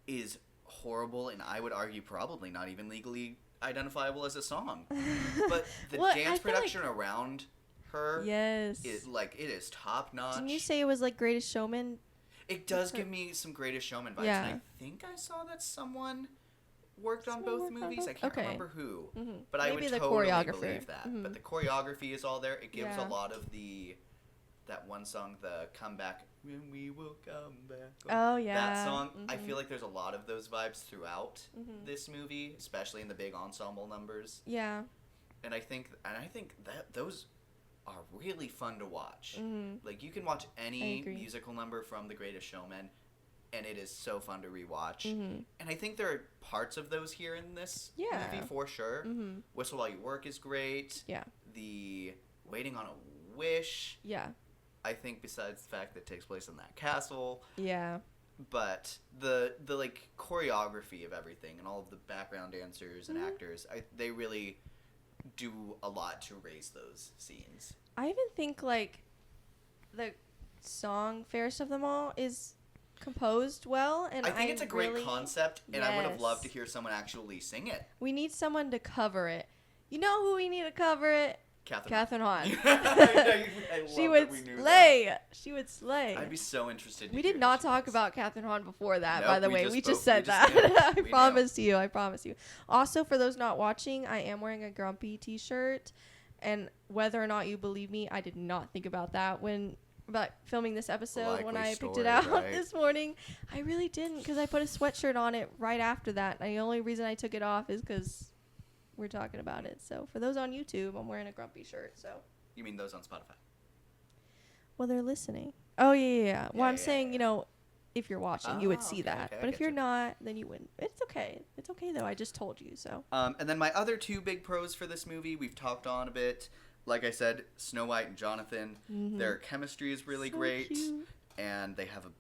Speaker 5: is horrible, and I would argue probably not even legally identifiable as a song. But the
Speaker 6: Well, I
Speaker 5: dance
Speaker 6: feel
Speaker 5: production around her
Speaker 6: Yes.
Speaker 5: is it is top notch.
Speaker 6: Didn't you say it was like Greatest Showman?
Speaker 5: It does give me some Greatest Showman vibes.
Speaker 6: Yeah.
Speaker 5: And I think I saw that someone worked on
Speaker 6: Someone
Speaker 5: both
Speaker 6: worked on
Speaker 5: movies.
Speaker 6: both?
Speaker 5: I can't
Speaker 6: Okay.
Speaker 5: remember who.
Speaker 6: Mhm.
Speaker 5: But I
Speaker 6: Maybe
Speaker 5: would
Speaker 6: the
Speaker 5: totally
Speaker 6: choreographer.
Speaker 5: believe that.
Speaker 6: Mhm.
Speaker 5: But the choreography is all there. It gives
Speaker 6: Yeah.
Speaker 5: a lot of that one song, the Comeback, When We Will Come Back.
Speaker 6: Oh, yeah.
Speaker 5: That song, I
Speaker 6: Mhm.
Speaker 5: feel like there's a lot of those vibes throughout
Speaker 6: Mhm.
Speaker 5: this movie, especially in the big ensemble numbers.
Speaker 6: Yeah.
Speaker 5: And I think that those are really fun to watch.
Speaker 6: Mhm.
Speaker 5: Like, you can watch any
Speaker 6: agree.
Speaker 5: musical number from The Greatest Showman, and it is so fun to rewatch.
Speaker 6: Mhm.
Speaker 5: And I think there are parts of those here in this
Speaker 6: Yeah.
Speaker 5: movie for sure.
Speaker 6: Mhm.
Speaker 5: Whistle While You Work is great.
Speaker 6: Yeah.
Speaker 5: The Waiting on a Wish,
Speaker 6: Yeah.
Speaker 5: I think, besides the fact that it takes place in that castle,
Speaker 6: Yeah.
Speaker 5: but the like choreography of everything and all of the background dancers and actors, they really do a lot to raise those scenes.
Speaker 6: I even think like the song Fairest of Them All is composed well, and
Speaker 5: I think it's a great
Speaker 6: really,
Speaker 5: concept, and I would have loved to
Speaker 6: Yes.
Speaker 5: hear someone actually sing it.
Speaker 6: We need someone to cover it. You know who we need to cover it? Catherine Hahn.
Speaker 5: I love
Speaker 6: She
Speaker 5: that
Speaker 6: would
Speaker 5: we knew
Speaker 6: slay.
Speaker 5: that.
Speaker 6: She would slay.
Speaker 5: I'd be so interested.
Speaker 6: We
Speaker 5: to hear
Speaker 6: did
Speaker 5: who
Speaker 6: not
Speaker 5: she
Speaker 6: talk
Speaker 5: was.
Speaker 6: about Catherine Hahn before that,
Speaker 5: Nope,
Speaker 6: by the
Speaker 5: we
Speaker 6: way.
Speaker 5: just
Speaker 6: We
Speaker 5: spoke-
Speaker 6: just said
Speaker 5: we
Speaker 6: that.
Speaker 5: just knew.
Speaker 6: I
Speaker 5: We knew.
Speaker 6: promise you. I promise you. Also, for those not watching, I am wearing a grumpy t-shirt. And whether or not you believe me, I did not think about that about filming this episode when
Speaker 5: Likely
Speaker 6: I picked it
Speaker 5: story,
Speaker 6: out
Speaker 5: right?
Speaker 6: this morning. I really didn't, because I put a sweatshirt on it right after that. And the only reason I took it off is because we're talking about it. So for those on YouTube, I'm wearing a grumpy shirt. So.
Speaker 5: You mean those on Spotify?
Speaker 6: Well, they're listening. Oh, yeah. Well,
Speaker 5: Yeah,
Speaker 6: I'm
Speaker 5: yeah,
Speaker 6: saying,
Speaker 5: yeah.
Speaker 6: you know, if you're watching, you would see
Speaker 5: okay,
Speaker 6: that.
Speaker 5: okay, I
Speaker 6: But if
Speaker 5: get
Speaker 6: you're
Speaker 5: you.
Speaker 6: not, then you wouldn't. It's okay. It's okay, though. I just told you, so.
Speaker 5: And then my other two big pros for this movie, we've talked on a bit. Like I said, Snow White and Jonathan, their chemistry is really
Speaker 6: So
Speaker 5: great.
Speaker 6: cute.
Speaker 5: And they have a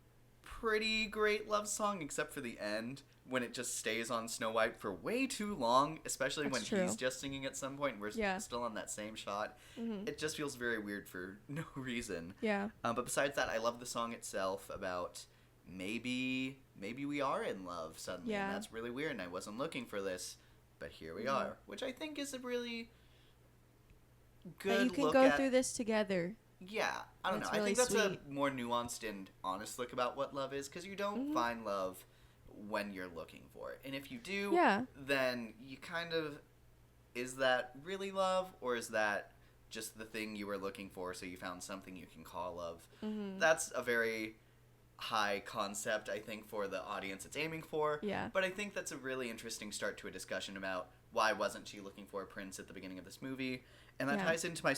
Speaker 5: pretty great love song, except for the end, when it just stays on Snow White for way too long, especially
Speaker 6: That's
Speaker 5: when
Speaker 6: true.
Speaker 5: he's just singing at some point and we're
Speaker 6: Yeah.
Speaker 5: still on that same shot.
Speaker 6: Mhm.
Speaker 5: It just feels very weird for no reason.
Speaker 6: Yeah.
Speaker 5: But besides that, I love the song itself about maybe we are in love suddenly,
Speaker 6: Yeah.
Speaker 5: and that's really weird, and I wasn't looking for this, but here we are, which I think is a really good
Speaker 6: That you can
Speaker 5: look
Speaker 6: go
Speaker 5: at.
Speaker 6: through this together.
Speaker 5: Yeah, I don't know.
Speaker 6: That's
Speaker 5: I
Speaker 6: really
Speaker 5: think that's
Speaker 6: sweet.
Speaker 5: a more nuanced and honest look about what love is, because you don't find love when you're looking for it, and if you do,
Speaker 6: Yeah.
Speaker 5: then you kind of, is that really love, or is that just the thing you were looking for, so you found something you can call love? That's a very high concept, I think, for the audience it's aiming for.
Speaker 6: Yeah.
Speaker 5: But I think that's a really interesting start to a discussion about why wasn't she looking for a prince at the beginning of this movie. And that
Speaker 6: Yeah.
Speaker 5: ties into my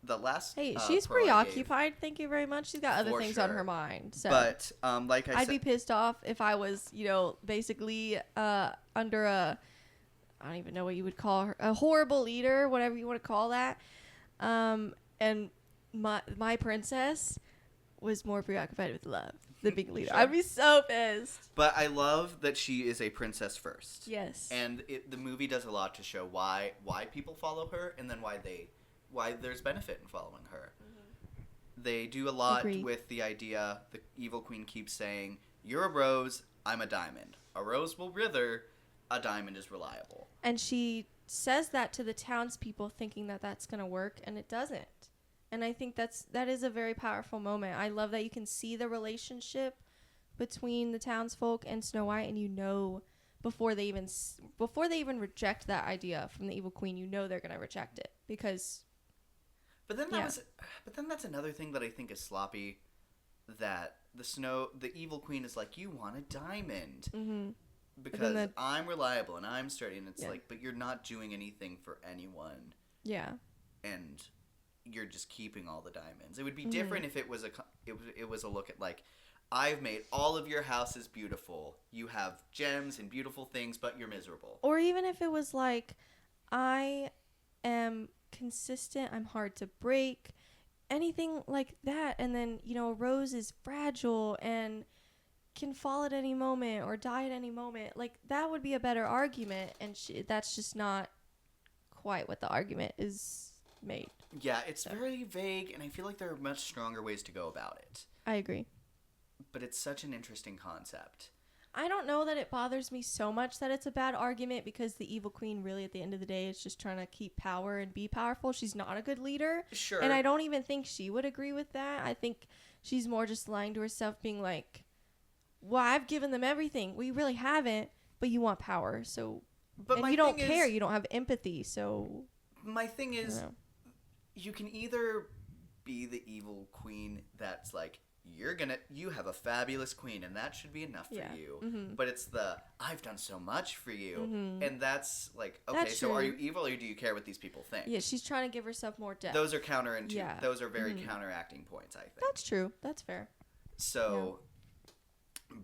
Speaker 5: the last
Speaker 6: Hey, she's
Speaker 5: pro I gave.
Speaker 6: preoccupied. Thank you very much. She's got other
Speaker 5: For
Speaker 6: things on
Speaker 5: sure.
Speaker 6: her mind. So.
Speaker 5: But like I
Speaker 6: I'd
Speaker 5: said,
Speaker 6: be pissed off if I was, basically under a, I don't even know what you would call her, a horrible leader, whatever you want to call that. And my princess was more preoccupied with love than being leader.
Speaker 5: Sure.
Speaker 6: I'd be so pissed.
Speaker 5: but I love that she is a princess first.
Speaker 6: Yes.
Speaker 5: And the movie does a lot to show why people follow her, and then why there's benefit in following her. They do a lot
Speaker 6: Agreed.
Speaker 5: with the idea, the evil queen keeps saying, "You're a rose, I'm a diamond. A rose will wither, a diamond is reliable."
Speaker 6: And she says that to the townspeople, thinking that that's going to work, and it doesn't. And I think that is a very powerful moment. I love that you can see the relationship between the townsfolk and Snow White, and before they even reject that idea from the evil queen, they're going to reject it because.
Speaker 5: But then that's another thing that I think is sloppy, that the evil queen is like, "You want a diamond."
Speaker 6: Mm-hmm.
Speaker 5: Because I'm reliable and I'm sturdy, and it's
Speaker 6: Yeah.
Speaker 5: like, but you're not doing anything for anyone,
Speaker 6: Yeah.
Speaker 5: and you're just keeping all the diamonds. It would be different if it was a look at, like, I've made all of your houses beautiful. You have gems and beautiful things, but you're miserable.
Speaker 6: Or even if it was like, I am consistent, I'm hard to break, anything like that. And then, a rose is fragile and can fall at any moment or die at any moment. Like, that would be a better argument. And that's just not quite what the argument is made.
Speaker 5: Yeah, it's very vague, and I feel like there are much stronger ways to go about it.
Speaker 6: I agree.
Speaker 5: But it's such an interesting concept.
Speaker 6: I don't know that it bothers me so much that it's a bad argument, because the evil queen really at the end of the day is just trying to keep power and be powerful. She's not a good leader.
Speaker 5: Sure.
Speaker 6: And I don't even think she would agree with that. I think she's more just lying to herself, being like, well, I've given them everything. We really haven't, but you want power. So,
Speaker 5: But
Speaker 6: and you don't care. You don't have empathy. So
Speaker 5: my thing
Speaker 6: I
Speaker 5: is,
Speaker 6: don't know.
Speaker 5: you can either be the evil queen that's like, you have a fabulous queen, and that should be enough for you.
Speaker 6: Mm-hmm.
Speaker 5: But it's I've done so much for you.
Speaker 6: Mm-hmm.
Speaker 5: And that's like, okay,
Speaker 6: That's
Speaker 5: so are
Speaker 6: true.
Speaker 5: you evil, or do you care what these people think?
Speaker 6: Yeah, she's trying to give herself more depth.
Speaker 5: Those are counterintuitive.
Speaker 6: Yeah.
Speaker 5: Those are very counteracting points, I think.
Speaker 6: That's true. That's fair.
Speaker 5: So,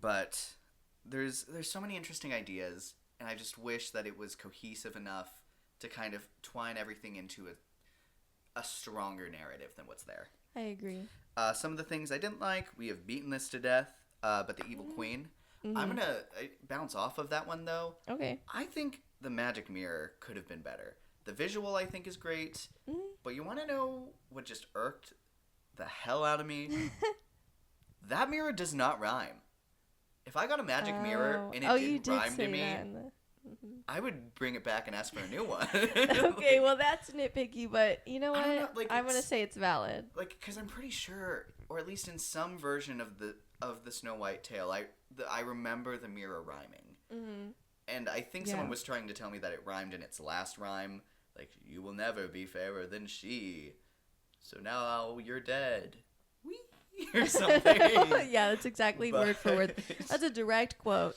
Speaker 5: but there's so many interesting ideas, and I just wish that it was cohesive enough to kind of twine everything into a stronger narrative than what's there.
Speaker 6: I agree.
Speaker 5: Some of the things I didn't like, we have beaten this to death, but the evil queen. I'm going to bounce off of that one, though.
Speaker 6: Okay.
Speaker 5: I think the magic mirror could have been better. The visual, I think, is great, but you want to know what just irked the hell out of me? That mirror does not rhyme. If I got a magic mirror and it
Speaker 6: you
Speaker 5: didn't
Speaker 6: did
Speaker 5: rhyme
Speaker 6: say
Speaker 5: to me,
Speaker 6: that
Speaker 5: I would bring it back and ask for a new one.
Speaker 6: Okay, well, that's nitpicky, but you know
Speaker 5: I
Speaker 6: what?
Speaker 5: don't know, like,
Speaker 6: I'm going to
Speaker 5: it's-
Speaker 6: say it's valid.
Speaker 5: Like, because I'm pretty sure, or at least in some version of the Snow White tale, I remember the mirror rhyming.
Speaker 6: Mm-hmm.
Speaker 5: And I think someone was trying to tell me that it rhymed in its last rhyme, like, you will never be fairer than she, so now you're dead. Whee! Or something.
Speaker 6: Yeah, that's exactly word for word.
Speaker 5: But-
Speaker 6: That's a direct quote.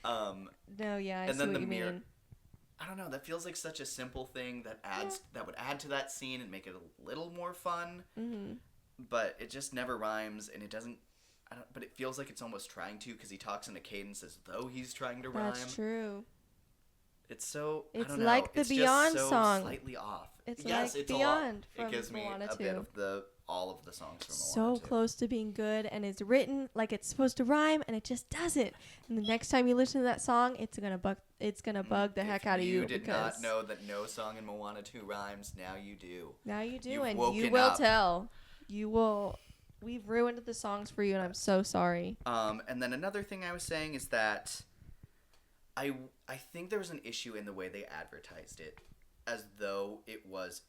Speaker 5: And
Speaker 6: No, yeah, I see
Speaker 5: then
Speaker 6: what
Speaker 5: the
Speaker 6: you
Speaker 5: mirror-
Speaker 6: mean.
Speaker 5: I don't know, that feels like such a simple thing that would add to that scene and make it a little more fun.
Speaker 6: Mm-hmm.
Speaker 5: But it just never rhymes, and it doesn't. But it feels like it's almost trying to, because he talks in a cadence as though he's trying to rhyme.
Speaker 6: That's true.
Speaker 5: It's so. I
Speaker 6: It's
Speaker 5: don't know,
Speaker 6: like the
Speaker 5: it's
Speaker 6: Beyond
Speaker 5: just so
Speaker 6: song.
Speaker 5: Slightly off.
Speaker 6: It's
Speaker 5: yes,
Speaker 6: like
Speaker 5: it's
Speaker 6: Beyond
Speaker 5: a lot. It
Speaker 6: from
Speaker 5: gives me
Speaker 6: Moana
Speaker 5: a bit
Speaker 6: 2.
Speaker 5: of all of the songs from
Speaker 6: So
Speaker 5: Moana 2.
Speaker 6: close to being good, and it's written like it's supposed to rhyme, and it just doesn't. And the next time you listen to that song, it's gonna bug the heck out of you.
Speaker 5: You did
Speaker 6: because
Speaker 5: not know that no song in Moana 2 rhymes. Now you do.
Speaker 6: Now you do,
Speaker 5: You've
Speaker 6: and you
Speaker 5: woken
Speaker 6: will
Speaker 5: up.
Speaker 6: tell. You will we've ruined the songs for you, and I'm so sorry.
Speaker 5: And then another thing I was saying is that I think there was an issue in the way they advertised it, as though it was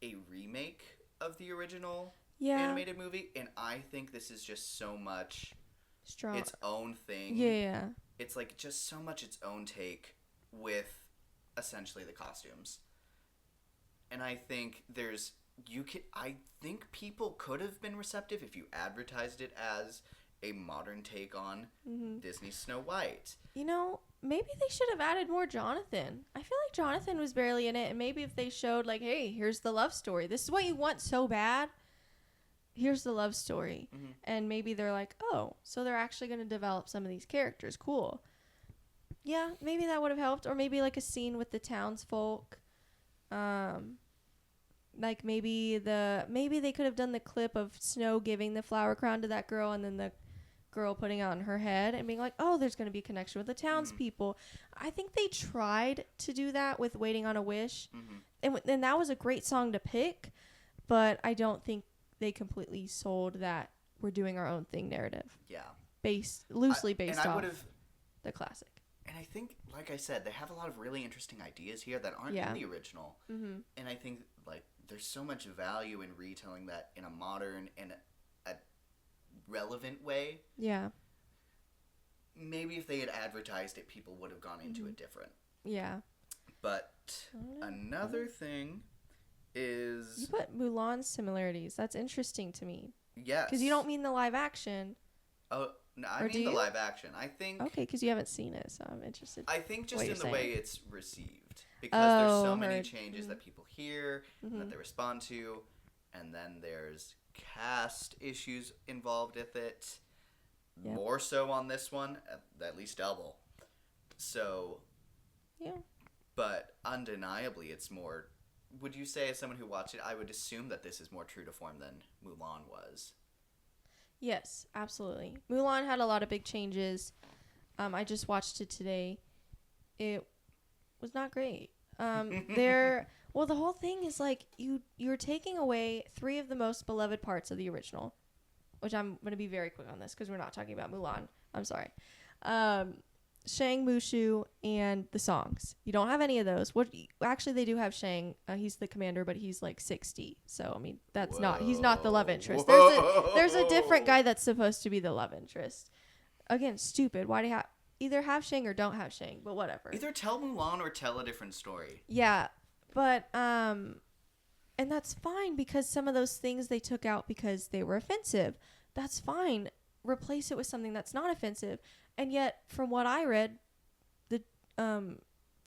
Speaker 5: a remake of the original animated movie, and I think this is just so much
Speaker 6: Strong.
Speaker 5: its own thing.
Speaker 6: Yeah.
Speaker 5: It's like just so much its own take with essentially the costumes. And I think I think people could have been receptive if you advertised it as a modern take on Disney's Snow White.
Speaker 6: You know, maybe they should have added more Jonathan. I feel like Jonathan was barely in it, and maybe if they showed, like, hey, here's the love story. This is what you want so bad. Here's the love story. Mm-hmm. And maybe they're like, oh, so they're actually going to develop some of these characters. Cool. Yeah, maybe that would have helped. Or maybe, like, a scene with the townsfolk. Like, maybe they could have done the clip of Snow giving the flower crown to that girl, and then the girl putting it on her head and being like, oh, there's going to be a connection with the townspeople. I think they tried to do that with Waiting on a Wish. And that was a great song to pick, but I don't think they completely sold that we're doing our own thing narrative.
Speaker 5: Yeah.
Speaker 6: Loosely based off the classic.
Speaker 5: And I think, like I said, they have a lot of really interesting ideas here that aren't in the original. Mm-hmm. And I think, like, there's so much value in retelling that in a modern and a relevant way.
Speaker 6: Yeah.
Speaker 5: Maybe if they had advertised it, people would have gone into it different.
Speaker 6: Yeah.
Speaker 5: But another thing is...
Speaker 6: You put Mulan's similarities. That's interesting to me.
Speaker 5: Yes.
Speaker 6: Because you don't mean the live action.
Speaker 5: Oh, no, I mean the live action. I think...
Speaker 6: Okay, because you haven't seen it, so I'm interested.
Speaker 5: I think just in the way it's received. Because there's so many changes that people hear, that they respond to, and then there's cast issues involved with it. Yep. More so on this one, at least double. So... Yeah. But undeniably, it's more... Would you say, as someone who watched it, I would assume that this is more true to form than Mulan was?
Speaker 6: Yes, absolutely. Mulan had a lot of big changes. I just watched it today. It was not great. The whole thing is like you're taking away 3 of the most beloved parts of the original, which I'm going to be very quick on this because we're not talking about Mulan. I'm sorry. Shang, Mushu, and the songs. You don't have any of those. Actually, they do have Shang. He's the commander, but he's like 60. So, I mean, he's not the love interest. There's a different guy that's supposed to be the love interest. Again, stupid. Why do you either have Shang or don't have Shang? But whatever.
Speaker 5: Either tell Mulan or tell a different story.
Speaker 6: Yeah, but, and that's fine because some of those things they took out because they were offensive. That's fine. Replace it with something that's not offensive. And yet, from what I read, the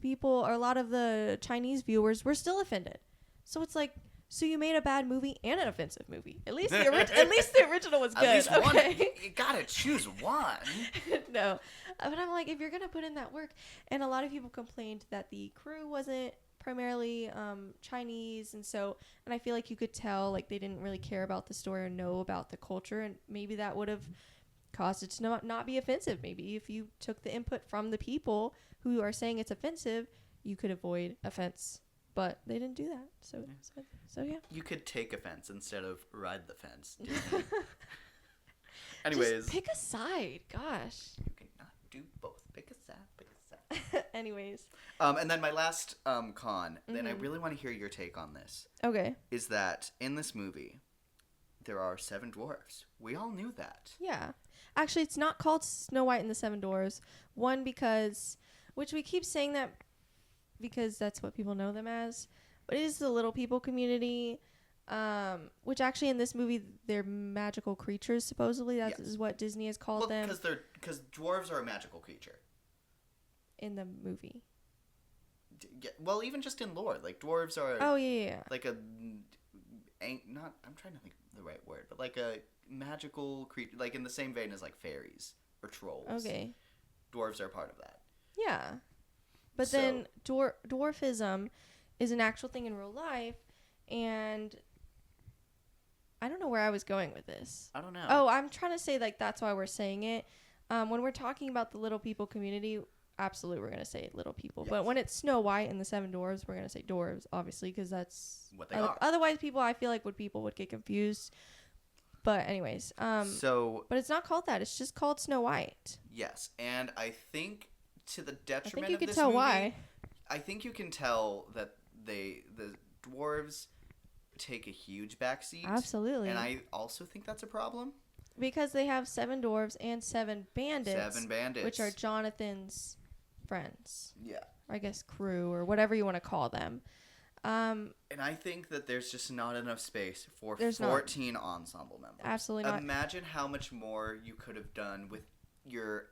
Speaker 6: people, or a lot of the Chinese viewers, were still offended. So it's like, so you made a bad movie and an offensive movie. At least the original was good. At least one.
Speaker 5: You gotta choose one.
Speaker 6: No, but I'm like, if you're gonna put in that work, and a lot of people complained that the crew wasn't primarily Chinese, and I feel like you could tell like they didn't really care about the story or know about the culture, and maybe that would have caused it to not be offensive. Maybe if you took the input from the people who are saying it's offensive, you could avoid offense. But they didn't do that. So yeah.
Speaker 5: You could take offense instead of ride the fence. Anyways.
Speaker 6: Just pick a side. Gosh.
Speaker 5: You cannot do both. Pick a side.
Speaker 6: Anyways.
Speaker 5: And then my last con, and I really want to hear your take on this.
Speaker 6: Okay.
Speaker 5: Is that in this movie, there are 7 dwarves. We all knew that.
Speaker 6: Yeah. Actually, it's not called Snow White and the 7 Dwarfs. One, which we keep saying that because that's what people know them as. But it is the little people community, which actually in this movie, they're magical creatures, supposedly. That is what Disney has called them.
Speaker 5: Because dwarves are a magical creature.
Speaker 6: In the movie.
Speaker 5: Well, even just in lore. Like, dwarves are...
Speaker 6: Oh, yeah.
Speaker 5: Like I'm trying to think of the right word, but like a magical creature, like in the same vein as like fairies or trolls.
Speaker 6: Okay.
Speaker 5: Dwarves are part of that.
Speaker 6: Yeah. But then dwarfism is an actual thing in real life, and I don't know where I was going with this.
Speaker 5: I don't know.
Speaker 6: Oh, I'm trying to say like that's why we're saying it. When we're talking about the little people community, absolutely we're going to say little people. Yes. But when it's Snow White and the 7 Dwarves, we're going to say dwarves, obviously, because that's
Speaker 5: what they are.
Speaker 6: Otherwise, people, I feel like people would get confused. But anyways, but it's not called that. It's just called Snow White.
Speaker 5: Yes, and I think to the
Speaker 6: I
Speaker 5: detriment
Speaker 6: think you
Speaker 5: of
Speaker 6: can
Speaker 5: this
Speaker 6: tell
Speaker 5: movie,
Speaker 6: why.
Speaker 5: I think you can tell that the dwarves take a huge backseat.
Speaker 6: Absolutely.
Speaker 5: And I also think that's a problem.
Speaker 6: Because they have 7 dwarves and 7 bandits.
Speaker 5: 7 bandits.
Speaker 6: Which are Jonathan's friends.
Speaker 5: Yeah.
Speaker 6: I guess crew or whatever you want to call them.
Speaker 5: And I think that there's just not enough space for 14 ensemble members.
Speaker 6: Absolutely not.
Speaker 5: Imagine how much more you could have done with your,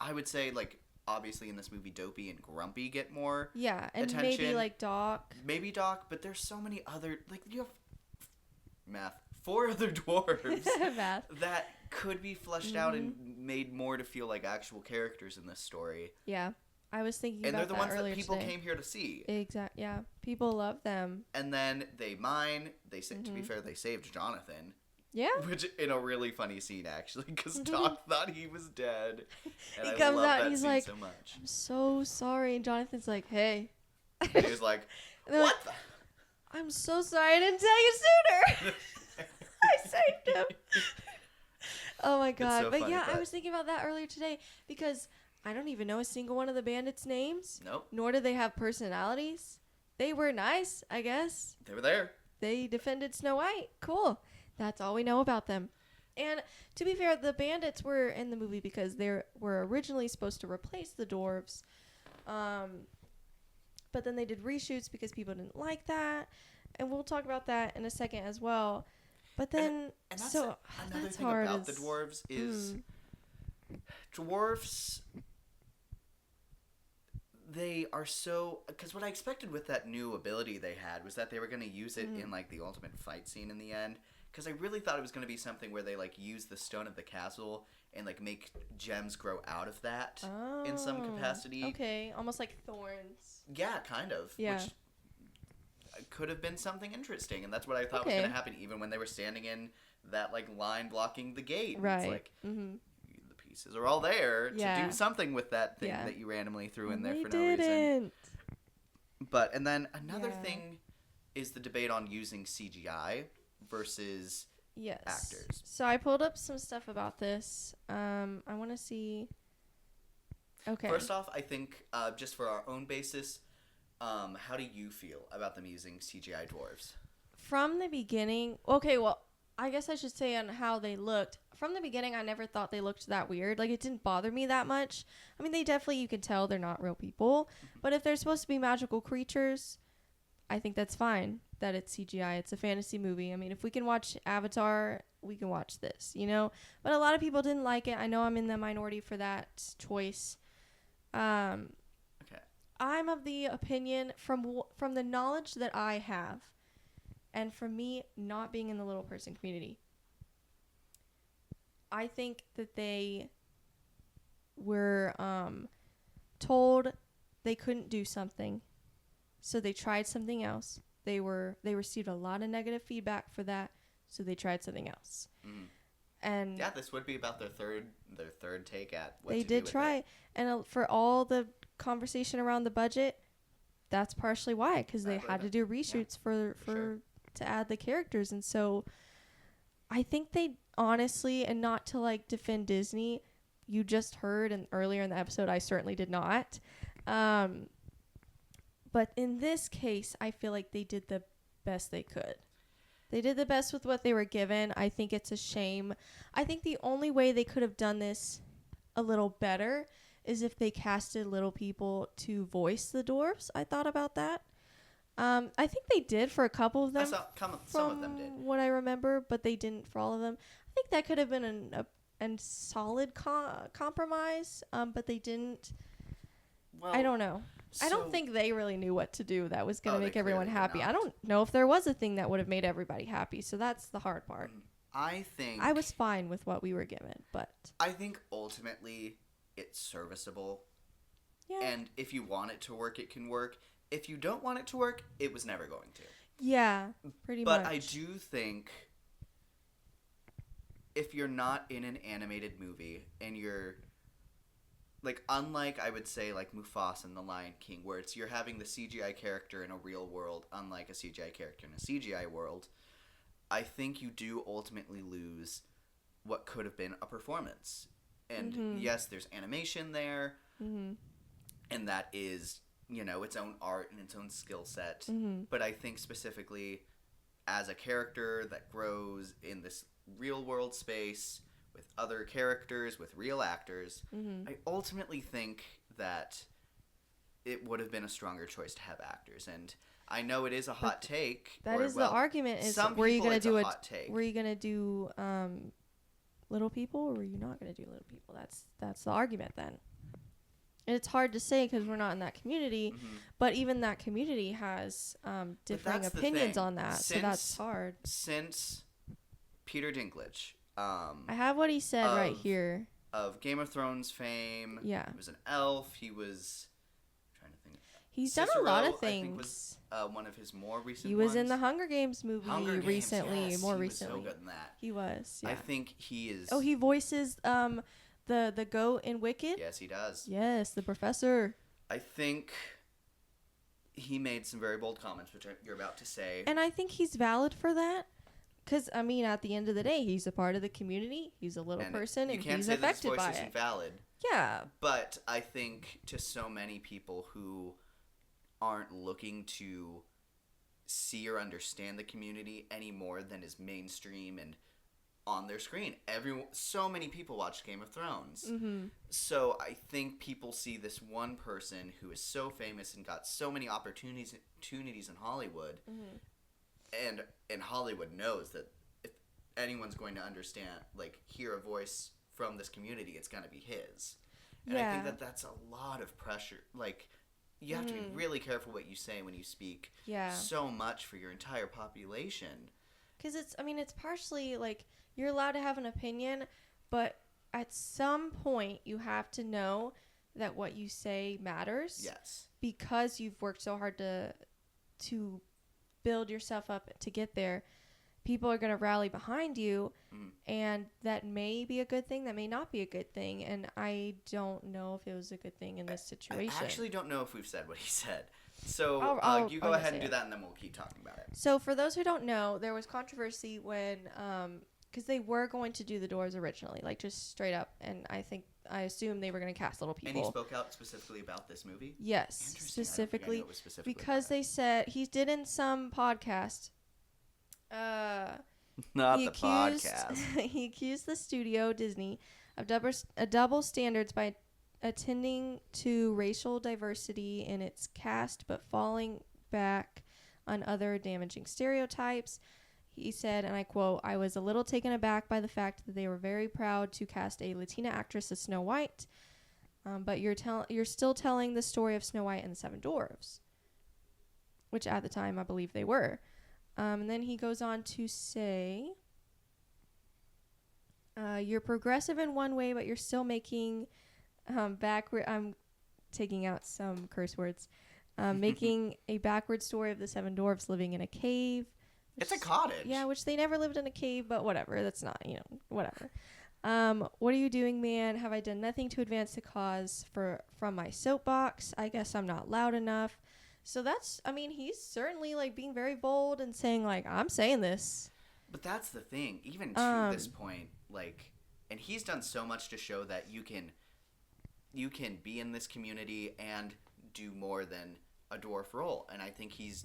Speaker 5: I would say, like, obviously in this movie, Dopey and Grumpy get more attention.
Speaker 6: Maybe, like, Doc.
Speaker 5: Maybe Doc, but there's so many other, like, you have 4 other dwarves that could be fleshed out and made more to feel like actual characters in this story.
Speaker 6: Yeah. I was thinking
Speaker 5: and
Speaker 6: about that
Speaker 5: they're the ones
Speaker 6: earlier
Speaker 5: that people
Speaker 6: today.
Speaker 5: came here to see.
Speaker 6: Exactly. Yeah. People love them.
Speaker 5: And then they mine. They say, to be fair, they saved Jonathan.
Speaker 6: Yeah.
Speaker 5: Which, in a really funny scene, actually, because Doc thought he was dead. And
Speaker 6: He
Speaker 5: I
Speaker 6: comes
Speaker 5: love
Speaker 6: out
Speaker 5: that
Speaker 6: and he's
Speaker 5: scene
Speaker 6: like,
Speaker 5: so much.
Speaker 6: I'm so sorry. And Jonathan's like, hey.
Speaker 5: And he was like,
Speaker 6: what
Speaker 5: like,
Speaker 6: the? I'm so sorry I didn't tell you sooner. I saved him. Oh my god.
Speaker 5: so
Speaker 6: but
Speaker 5: funny,
Speaker 6: yeah, I
Speaker 5: but-
Speaker 6: was thinking about that earlier today because I don't even know a single one of the bandits' names.
Speaker 5: Nope.
Speaker 6: Nor do they have personalities. They were nice, I guess.
Speaker 5: They were there.
Speaker 6: They defended Snow White. Cool. That's all we know about them. And to be fair, the bandits were in the movie because they were originally supposed to replace the dwarves. But then they did reshoots because people didn't like that. And we'll talk about that in a second as well. But then,
Speaker 5: and that's
Speaker 6: so
Speaker 5: another
Speaker 6: that's
Speaker 5: thing
Speaker 6: hard
Speaker 5: about the dwarves is dwarves. They are so, because what I expected with that new ability they had was that they were going to use it in like the ultimate fight scene in the end. Because I really thought it was going to be something where they like use the stone of the castle and like make gems grow out of that in some capacity.
Speaker 6: Okay, almost like thorns.
Speaker 5: Yeah, kind of.
Speaker 6: Yeah.
Speaker 5: Which could have been something interesting, and that's what I thought was going to happen. Even when they were standing in that like line blocking the gate,
Speaker 6: Right.
Speaker 5: It's like the pieces are all there to do something with that thing that you randomly threw in there for no reason. But and then another thing is the debate on using CGI versus actors.
Speaker 6: So I pulled up some stuff about this. I want to see. Okay.
Speaker 5: First off, I think just for our own basis, how do you feel about them using CGI dwarves?
Speaker 6: From the beginning, okay, well, I guess I should say on how they looked. From the beginning, I never thought they looked that weird. Like, it didn't bother me that much. I mean, they definitely, you can tell they're not real people. But if they're supposed to be magical creatures, I think that's fine that it's CGI. It's a fantasy movie. I mean, if we can watch Avatar, we can watch this, you know? But a lot of people didn't like it. I know I'm in the minority for that choice.
Speaker 5: Okay.
Speaker 6: I'm of the opinion, from the knowledge that I have, and from me not being in the little person community, I think that they were told they couldn't do something, so they tried something else. They received a lot of negative feedback for that, so they tried something else. And
Speaker 5: yeah, this would be about their third take at what
Speaker 6: they
Speaker 5: to
Speaker 6: did
Speaker 5: do with
Speaker 6: try,
Speaker 5: it.
Speaker 6: and for all the conversation around the budget, that's partially why, because they had to do reshoots for to add the characters. And so I think they honestly, and not to like defend Disney, you just heard and earlier in the episode, I certainly did not, but in this case I feel like they did the best they could. They did the best with what they were given. I think it's a shame. I think the only way they could have done this a little better is if they casted little people to voice the dwarves. I thought about that. I think they did for a couple of them.
Speaker 5: Some of them did.
Speaker 6: What I remember, but they didn't for all of them. I think that could have been a solid compromise, but they didn't.
Speaker 5: Well,
Speaker 6: I don't know. I don't think they really knew what to do that was going to make everyone
Speaker 5: clearly
Speaker 6: happy.
Speaker 5: not.
Speaker 6: I don't know if there was a thing that would have made everybody happy, so that's the hard part.
Speaker 5: I think
Speaker 6: I was fine with what we were given, but
Speaker 5: I think ultimately it's serviceable.
Speaker 6: yeah.
Speaker 5: And if you want it to work, it can work. If you don't want it to work, it was never going to.
Speaker 6: Yeah, pretty much.
Speaker 5: But I do think if you're not in an animated movie and you're like, unlike I would say like Mufasa and The Lion King, where you're having the CGI character in a real world, unlike a CGI character in a CGI world, I think you do ultimately lose what could have been a performance. And yes, there's animation there, and that is, its own art and its own skill set. But I think specifically as a character that grows in this real world space with other characters, with real actors, I ultimately think that it would have been a stronger choice to have actors. And I know it is a hot take.
Speaker 6: That is the argument. Is were you gonna do Were you gonna do Little People, or were you not gonna do Little People? That's the argument then. And it's hard to say because we're not in that community, but even that community has differing opinions on that, so that's hard.
Speaker 5: Since Peter Dinklage,
Speaker 6: I have what he said right here.
Speaker 5: Of Game of Thrones fame.
Speaker 6: Yeah.
Speaker 5: He was an elf. He was trying to think.
Speaker 6: He's done a lot of things.
Speaker 5: I think was one of his more recent.
Speaker 6: He was in the Hunger Games movie recently.
Speaker 5: Yes,
Speaker 6: more
Speaker 5: he
Speaker 6: recently.
Speaker 5: Was so good in that.
Speaker 6: He was. Yeah.
Speaker 5: I think he is.
Speaker 6: Oh, he voices the goat in Wicked.
Speaker 5: Yes, he does.
Speaker 6: Yes, the professor.
Speaker 5: I think he made some very bold comments, which you're about to say.
Speaker 6: And I think he's valid for that. Because, I mean, at the end of the day, he's a part of the community. He's a little person, and he's affected by it. You can't say that his voice isn't
Speaker 5: valid.
Speaker 6: Yeah.
Speaker 5: But I think to so many people who aren't looking to see or understand the community any more than is mainstream and on their screen. So many people watch Game of Thrones. So I think people see this one person who is so famous and got so many opportunities in Hollywood. And Hollywood knows that if anyone's going to understand, hear a voice from this community, it's going to be his. And I think that that's a lot of pressure. You have to be really careful what you say when you speak so much for your entire population.
Speaker 6: Because it's partially, you're allowed to have an opinion, but at some point you have to know that what you say matters.
Speaker 5: Yes. Because
Speaker 6: you've worked so hard to build yourself up to get there, people are going to rally behind you, and that may be a good thing, that may not be a good thing, and I don't know if it was a good thing in this situation.
Speaker 5: I actually don't know if we've said what he said. So you go ahead and do that, and then we'll keep talking about it.
Speaker 6: So for those who don't know, there was controversy when, because they were going to do the Doors originally, just straight up, and I assume they were going to cast Little People.
Speaker 5: And he spoke out specifically about this movie?
Speaker 6: Yes, specifically because they said he did in some podcast.
Speaker 5: Not the podcast.
Speaker 6: He accused the studio, Disney, of double standards by attending to racial diversity in its cast, but falling back on other damaging stereotypes. He said, and I quote, "I was a little taken aback by the fact that they were very proud to cast a Latina actress as Snow White, but you're still telling the story of Snow White and the Seven Dwarfs," which at the time I believe they were. And then he goes on to say, "You're progressive in one way, but you're still making backward." I'm taking out some curse words. Making a backward story of the Seven Dwarfs living in a cave.
Speaker 5: It's a cottage.
Speaker 6: Yeah, which they never lived in a cave, but whatever. That's not, whatever. What are you doing, man? Have I done nothing to advance the cause from my soapbox? I guess I'm not loud enough. So that's, he's certainly, being very bold and saying, I'm saying this.
Speaker 5: But that's the thing. Even to this point, and he's done so much to show that you can be in this community and do more than a dwarf role. And I think he's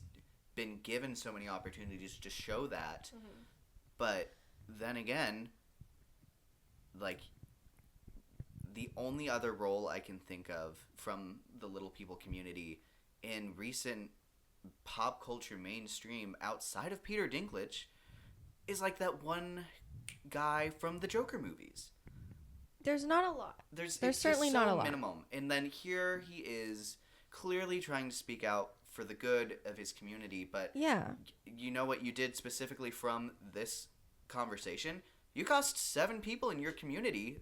Speaker 5: been given so many opportunities to show that. But then again, the only other role I can think of from the Little People community in recent pop culture mainstream outside of Peter Dinklage is that one guy from the Joker movies.
Speaker 6: There's not a lot.
Speaker 5: There's
Speaker 6: certainly not a lot.
Speaker 5: Minimum. And then here he is clearly trying to speak out for the good of his community, but you know what you did specifically from this conversation? You cost 7 people in your community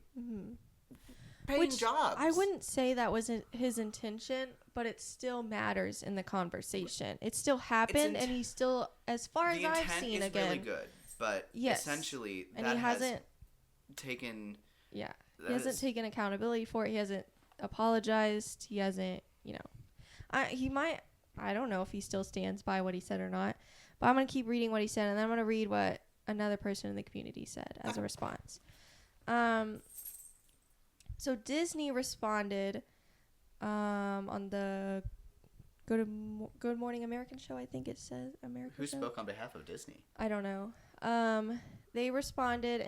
Speaker 5: paying jobs.
Speaker 6: I wouldn't say that was his intention, but it still matters in the conversation. It still happened, and he's still, as far as I've seen,
Speaker 5: the intent is really good, but essentially
Speaker 6: and
Speaker 5: that
Speaker 6: he hasn't
Speaker 5: taken.
Speaker 6: Yeah, he hasn't taken accountability for it. He hasn't apologized. He hasn't, he might. I don't know if he still stands by what he said or not, but I'm going to keep reading what he said, and then I'm going to read what another person in the community said as a response. So Disney responded on the Good Morning American show, I think it says.
Speaker 5: Who spoke on behalf of Disney?
Speaker 6: I don't know. They responded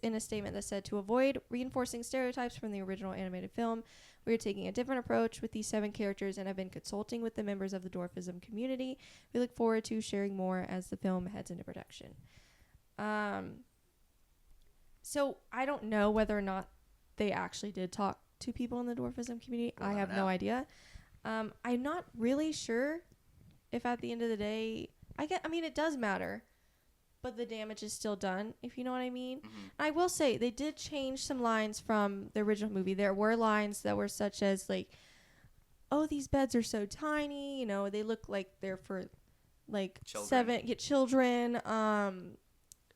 Speaker 6: in a statement that said, to avoid reinforcing stereotypes from the original animated film, we are taking a different approach with these 7 characters and have been consulting with the members of the dwarfism community. We look forward to sharing more as the film heads into production. So I don't know whether or not they actually did talk to people in the dwarfism community. I have no idea. I'm not really sure if at the end of the day, I mean, it does matter, but the damage is still done, if you know what I mean.
Speaker 5: Mm-hmm.
Speaker 6: I will say they did change some lines from the original movie. There were lines that were such as like, oh, these beds are so tiny, you know, they look like they're for like children.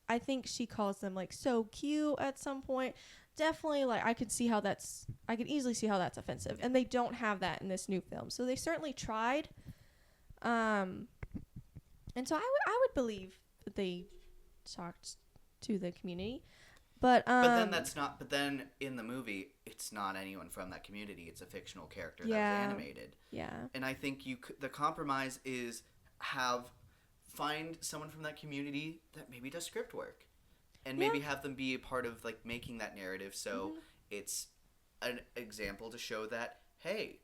Speaker 6: I think she calls them like so cute at some point. Definitely, like I could easily see how that's offensive, and they don't have that in this new film. So they certainly tried, and so I would believe that they talked to the community, but then
Speaker 5: in the movie, it's not anyone from that community. It's a fictional character that was animated.
Speaker 6: Yeah,
Speaker 5: and I think the compromise is find someone from that community that maybe does script work. And maybe have them be a part of, like, making that narrative so it's an example to show that, hey,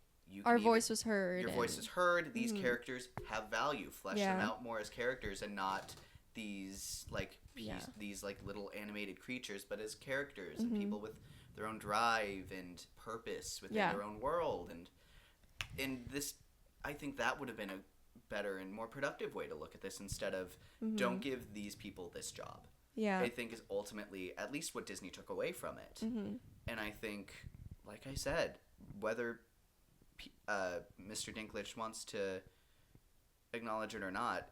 Speaker 6: our voice was heard.
Speaker 5: Your voice is heard. These characters have value. Flesh them out more as characters and not these, like, these, like, little animated creatures, but as characters and people with their own drive and purpose within their own world. And this, I think that would have been a better and more productive way to look at this instead of don't give these people this job.
Speaker 6: Yeah,
Speaker 5: I think is ultimately at least what Disney took away from it. And I think, like I said, whether Mr. Dinklage wants to acknowledge it or not,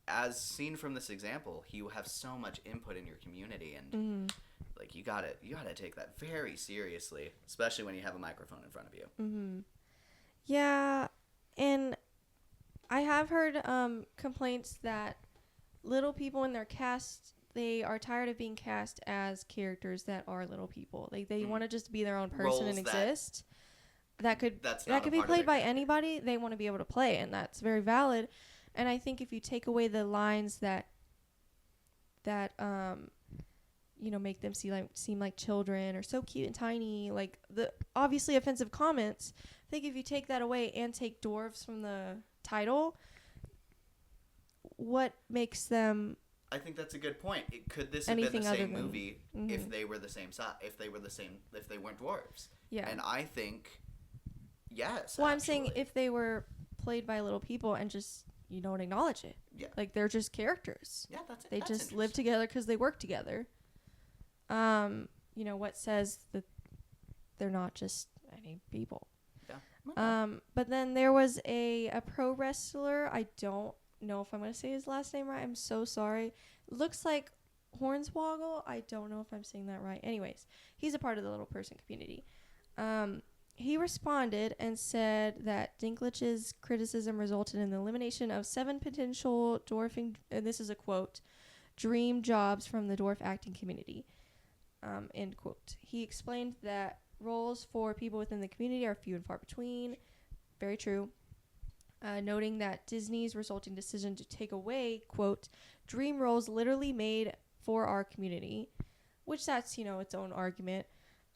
Speaker 5: as seen from this example, he will have so much input in your community, and like you gotta take that very seriously, especially when you have a microphone in front of you.
Speaker 6: Yeah, and I have heard complaints that little people in their cast, they are tired of being cast as characters that are little people. Like they want to just be their own person
Speaker 5: Roles
Speaker 6: and exist. That could be
Speaker 5: part
Speaker 6: played
Speaker 5: of
Speaker 6: by
Speaker 5: their
Speaker 6: anybody. They want to be able to play, and that's very valid. And I think if you take away the lines that make them seem like children or so cute and tiny, like the obviously offensive comments, I think if you take that away and take dwarves from the title, what makes them?
Speaker 5: I think that's a good point. Could this have been the same movie if they were the same size? If they weren't dwarves?
Speaker 6: Yeah.
Speaker 5: And I think yes.
Speaker 6: Well, I'm saying if they were played by little people and just you don't acknowledge it.
Speaker 5: Yeah.
Speaker 6: Like they're just characters.
Speaker 5: Yeah, that's it.
Speaker 6: They just live together because they work together. What says that they're not just any people?
Speaker 5: Yeah.
Speaker 6: But then there was a pro wrestler. I don't know if I'm going to say his last name right. I'm so sorry. Looks like Hornswoggle. I don't know if I'm saying that right. Anyways, he's a part of the little person community. He responded and said that Dinklage's criticism resulted in the elimination of 7 potential dwarfing, and this is a quote, dream jobs from the dwarf acting community, end quote. He explained that roles for people within the community are few and far between. Very true. Noting that Disney's resulting decision to take away, quote, dream roles literally made for our community, which that's, its own argument,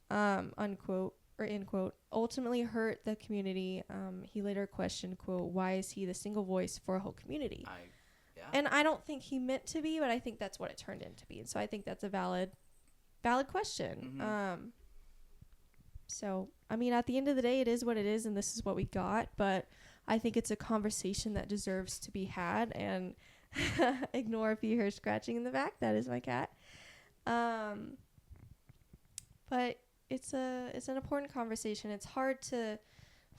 Speaker 6: unquote, or end quote, ultimately hurt the community. He later questioned, quote, why is he the single voice for a whole community? And I don't think he meant to be, but I think that's what it turned into be. And so I think that's a valid question. So, I mean, at the end of the day, it is what it is, and this is what we got. But I think it's a conversation that deserves to be had. And ignore if you hear scratching in the back. That is my cat. But it's an important conversation. It's hard to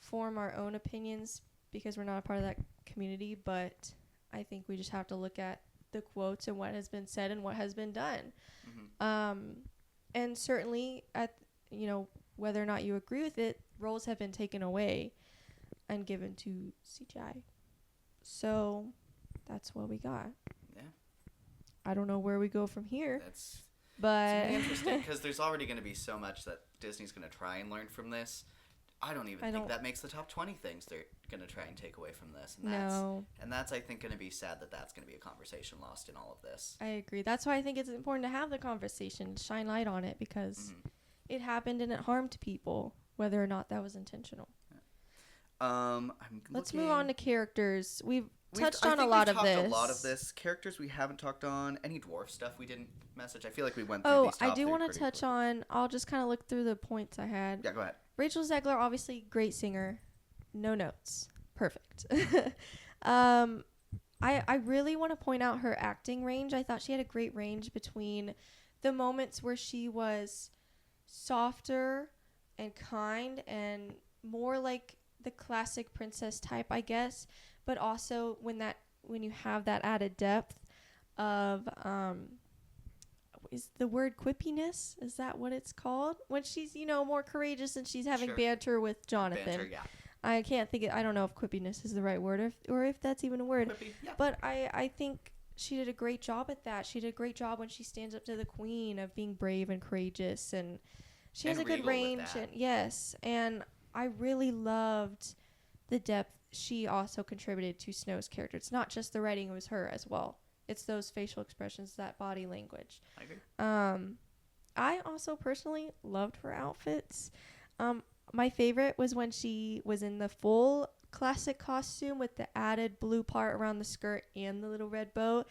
Speaker 6: form our own opinions because we're not a part of that community. But I think we just have to look at the quotes and what has been said and what has been done. And certainly, whether or not you agree with it, roles have been taken away and given to CGI. So that's what we got.
Speaker 5: Yeah.
Speaker 6: I don't know where we go from here.
Speaker 5: It's
Speaker 6: But
Speaker 5: interesting because there's already going to be so much that Disney's going to try and learn from this. I don't even think that makes the top 20 things they're going to try and take away from this. And that's I think, going to be sad that that's going to be a conversation lost in all of this.
Speaker 6: I agree. That's why I think it's important to have the conversation, shine light on it, because it happened and it harmed people, whether or not that was intentional. Let's move on to characters. We've touched on a lot of this.
Speaker 5: Characters we haven't talked on. Any dwarf stuff we didn't message. I feel like we went through these top
Speaker 6: I do want to
Speaker 5: pretty
Speaker 6: touch
Speaker 5: quick.
Speaker 6: on, I'll just kind of look through the points I had.
Speaker 5: Yeah, go ahead.
Speaker 6: Rachel Zegler, obviously great singer. No notes. Perfect. I really want to point out her acting range. I thought she had a great range between the moments where she was softer and kind and more like the classic princess type, I guess, but also when you have that added depth of is the word quippiness, is that what it's called, when she's more courageous and she's having banter with Jonathan.
Speaker 5: Banter, yeah.
Speaker 6: I can't think I don't know if quippiness is the right word or if that's even a word.
Speaker 5: Quippy, yeah.
Speaker 6: But I think she did a great job at that. She did a great job when she stands up to the queen of being brave and courageous, and she has a good range. And yes, and I really loved the depth she also contributed to Snow's character. It's not just the writing, it was her as well. It's those facial expressions, that body language.
Speaker 5: I agree.
Speaker 6: I also personally loved her outfits. My favorite was when she was in the full classic costume with the added blue part around the skirt and the little red bow.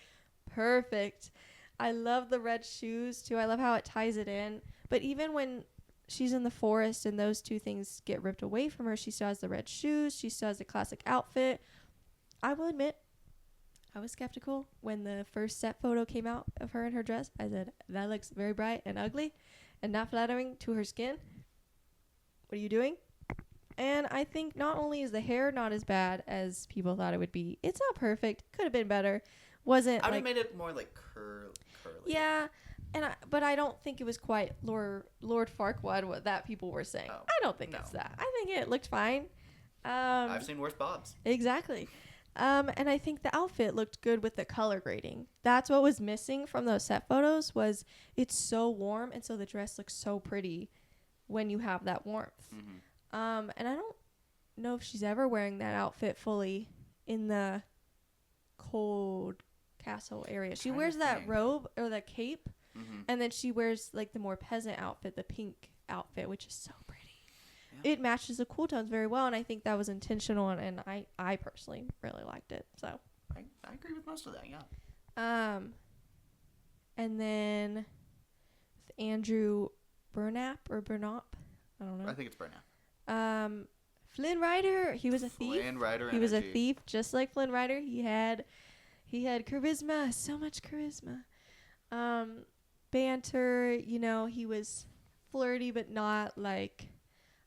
Speaker 6: Perfect. I love the red shoes too. I love how it ties it in. But even when she's in the forest and those two things get ripped away from her, she still has the red shoes. She still has the classic outfit. I will admit, I was skeptical when the first set photo came out of her in her dress. I said, that looks very bright and ugly and not flattering to her skin. What are you doing? And I think not only is the hair not as bad as people thought it would be, it's not perfect. Could have been better. Wasn't
Speaker 5: I would have made it more like curly.
Speaker 6: Yeah, but I don't think it was quite Lord Farquaad what that people were saying.
Speaker 5: Oh,
Speaker 6: I don't think it's that. I think it looked fine.
Speaker 5: I've seen worse bobs.
Speaker 6: Exactly. And I think the outfit looked good with the color grading. That's what was missing from those set photos, was it's so warm, and so the dress looks so pretty when you have that warmth.
Speaker 5: Mm-hmm.
Speaker 6: And I don't know if she's ever wearing that outfit fully in the cold castle area. She wears that robe or the cape, and then she wears like the more peasant outfit, the pink outfit, which is so pretty. Yeah. It matches the cool tones very well, and I think that was intentional, and I personally really liked it. So
Speaker 5: I agree with most of that, yeah.
Speaker 6: And then with Andrew Burnap, I don't know.
Speaker 5: I think it's Burnap.
Speaker 6: Flynn Rider, he was a thief.
Speaker 5: Flynn Rider
Speaker 6: he was a thief, just like Flynn Rider. He had charisma, so much charisma. Banter, he was flirty, but not like,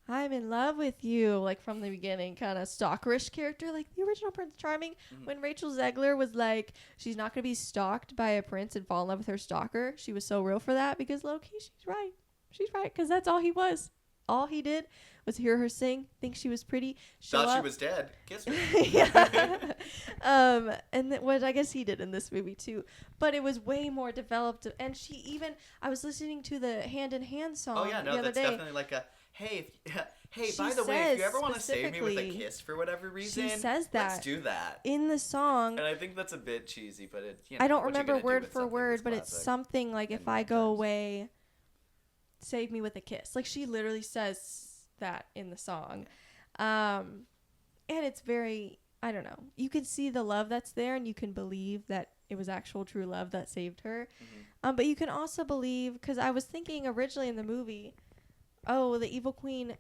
Speaker 6: I'm in love with you, like from the beginning, kind of stalkerish character, like the original Prince Charming. When Rachel Zegler was like, she's not going to be stalked by a prince and fall in love with her stalker, she was so real for that, because low-key, she's right, because that's all he was. All he did was hear her sing, think she was pretty,
Speaker 5: thought she was dead, kiss her.
Speaker 6: Yeah. What I guess he did in this movie too, but it was way more developed. And I was listening to the Hand in Hand song.
Speaker 5: Oh yeah, no,
Speaker 6: the other
Speaker 5: that's
Speaker 6: day.
Speaker 5: definitely like a hey. By the way, if you ever want to save me with a kiss for whatever reason,
Speaker 6: she says that.
Speaker 5: Let's do that
Speaker 6: In the song.
Speaker 5: And I think that's a bit cheesy, but it.
Speaker 6: I don't remember word for word, but it's something like, if I go away, save me with a kiss. Like, she literally says that in the song. And it's very, I don't know, you can see the love that's there, and you can believe that it was actual true love that saved her. But you can also believe, because I was thinking originally in the movie, the evil queen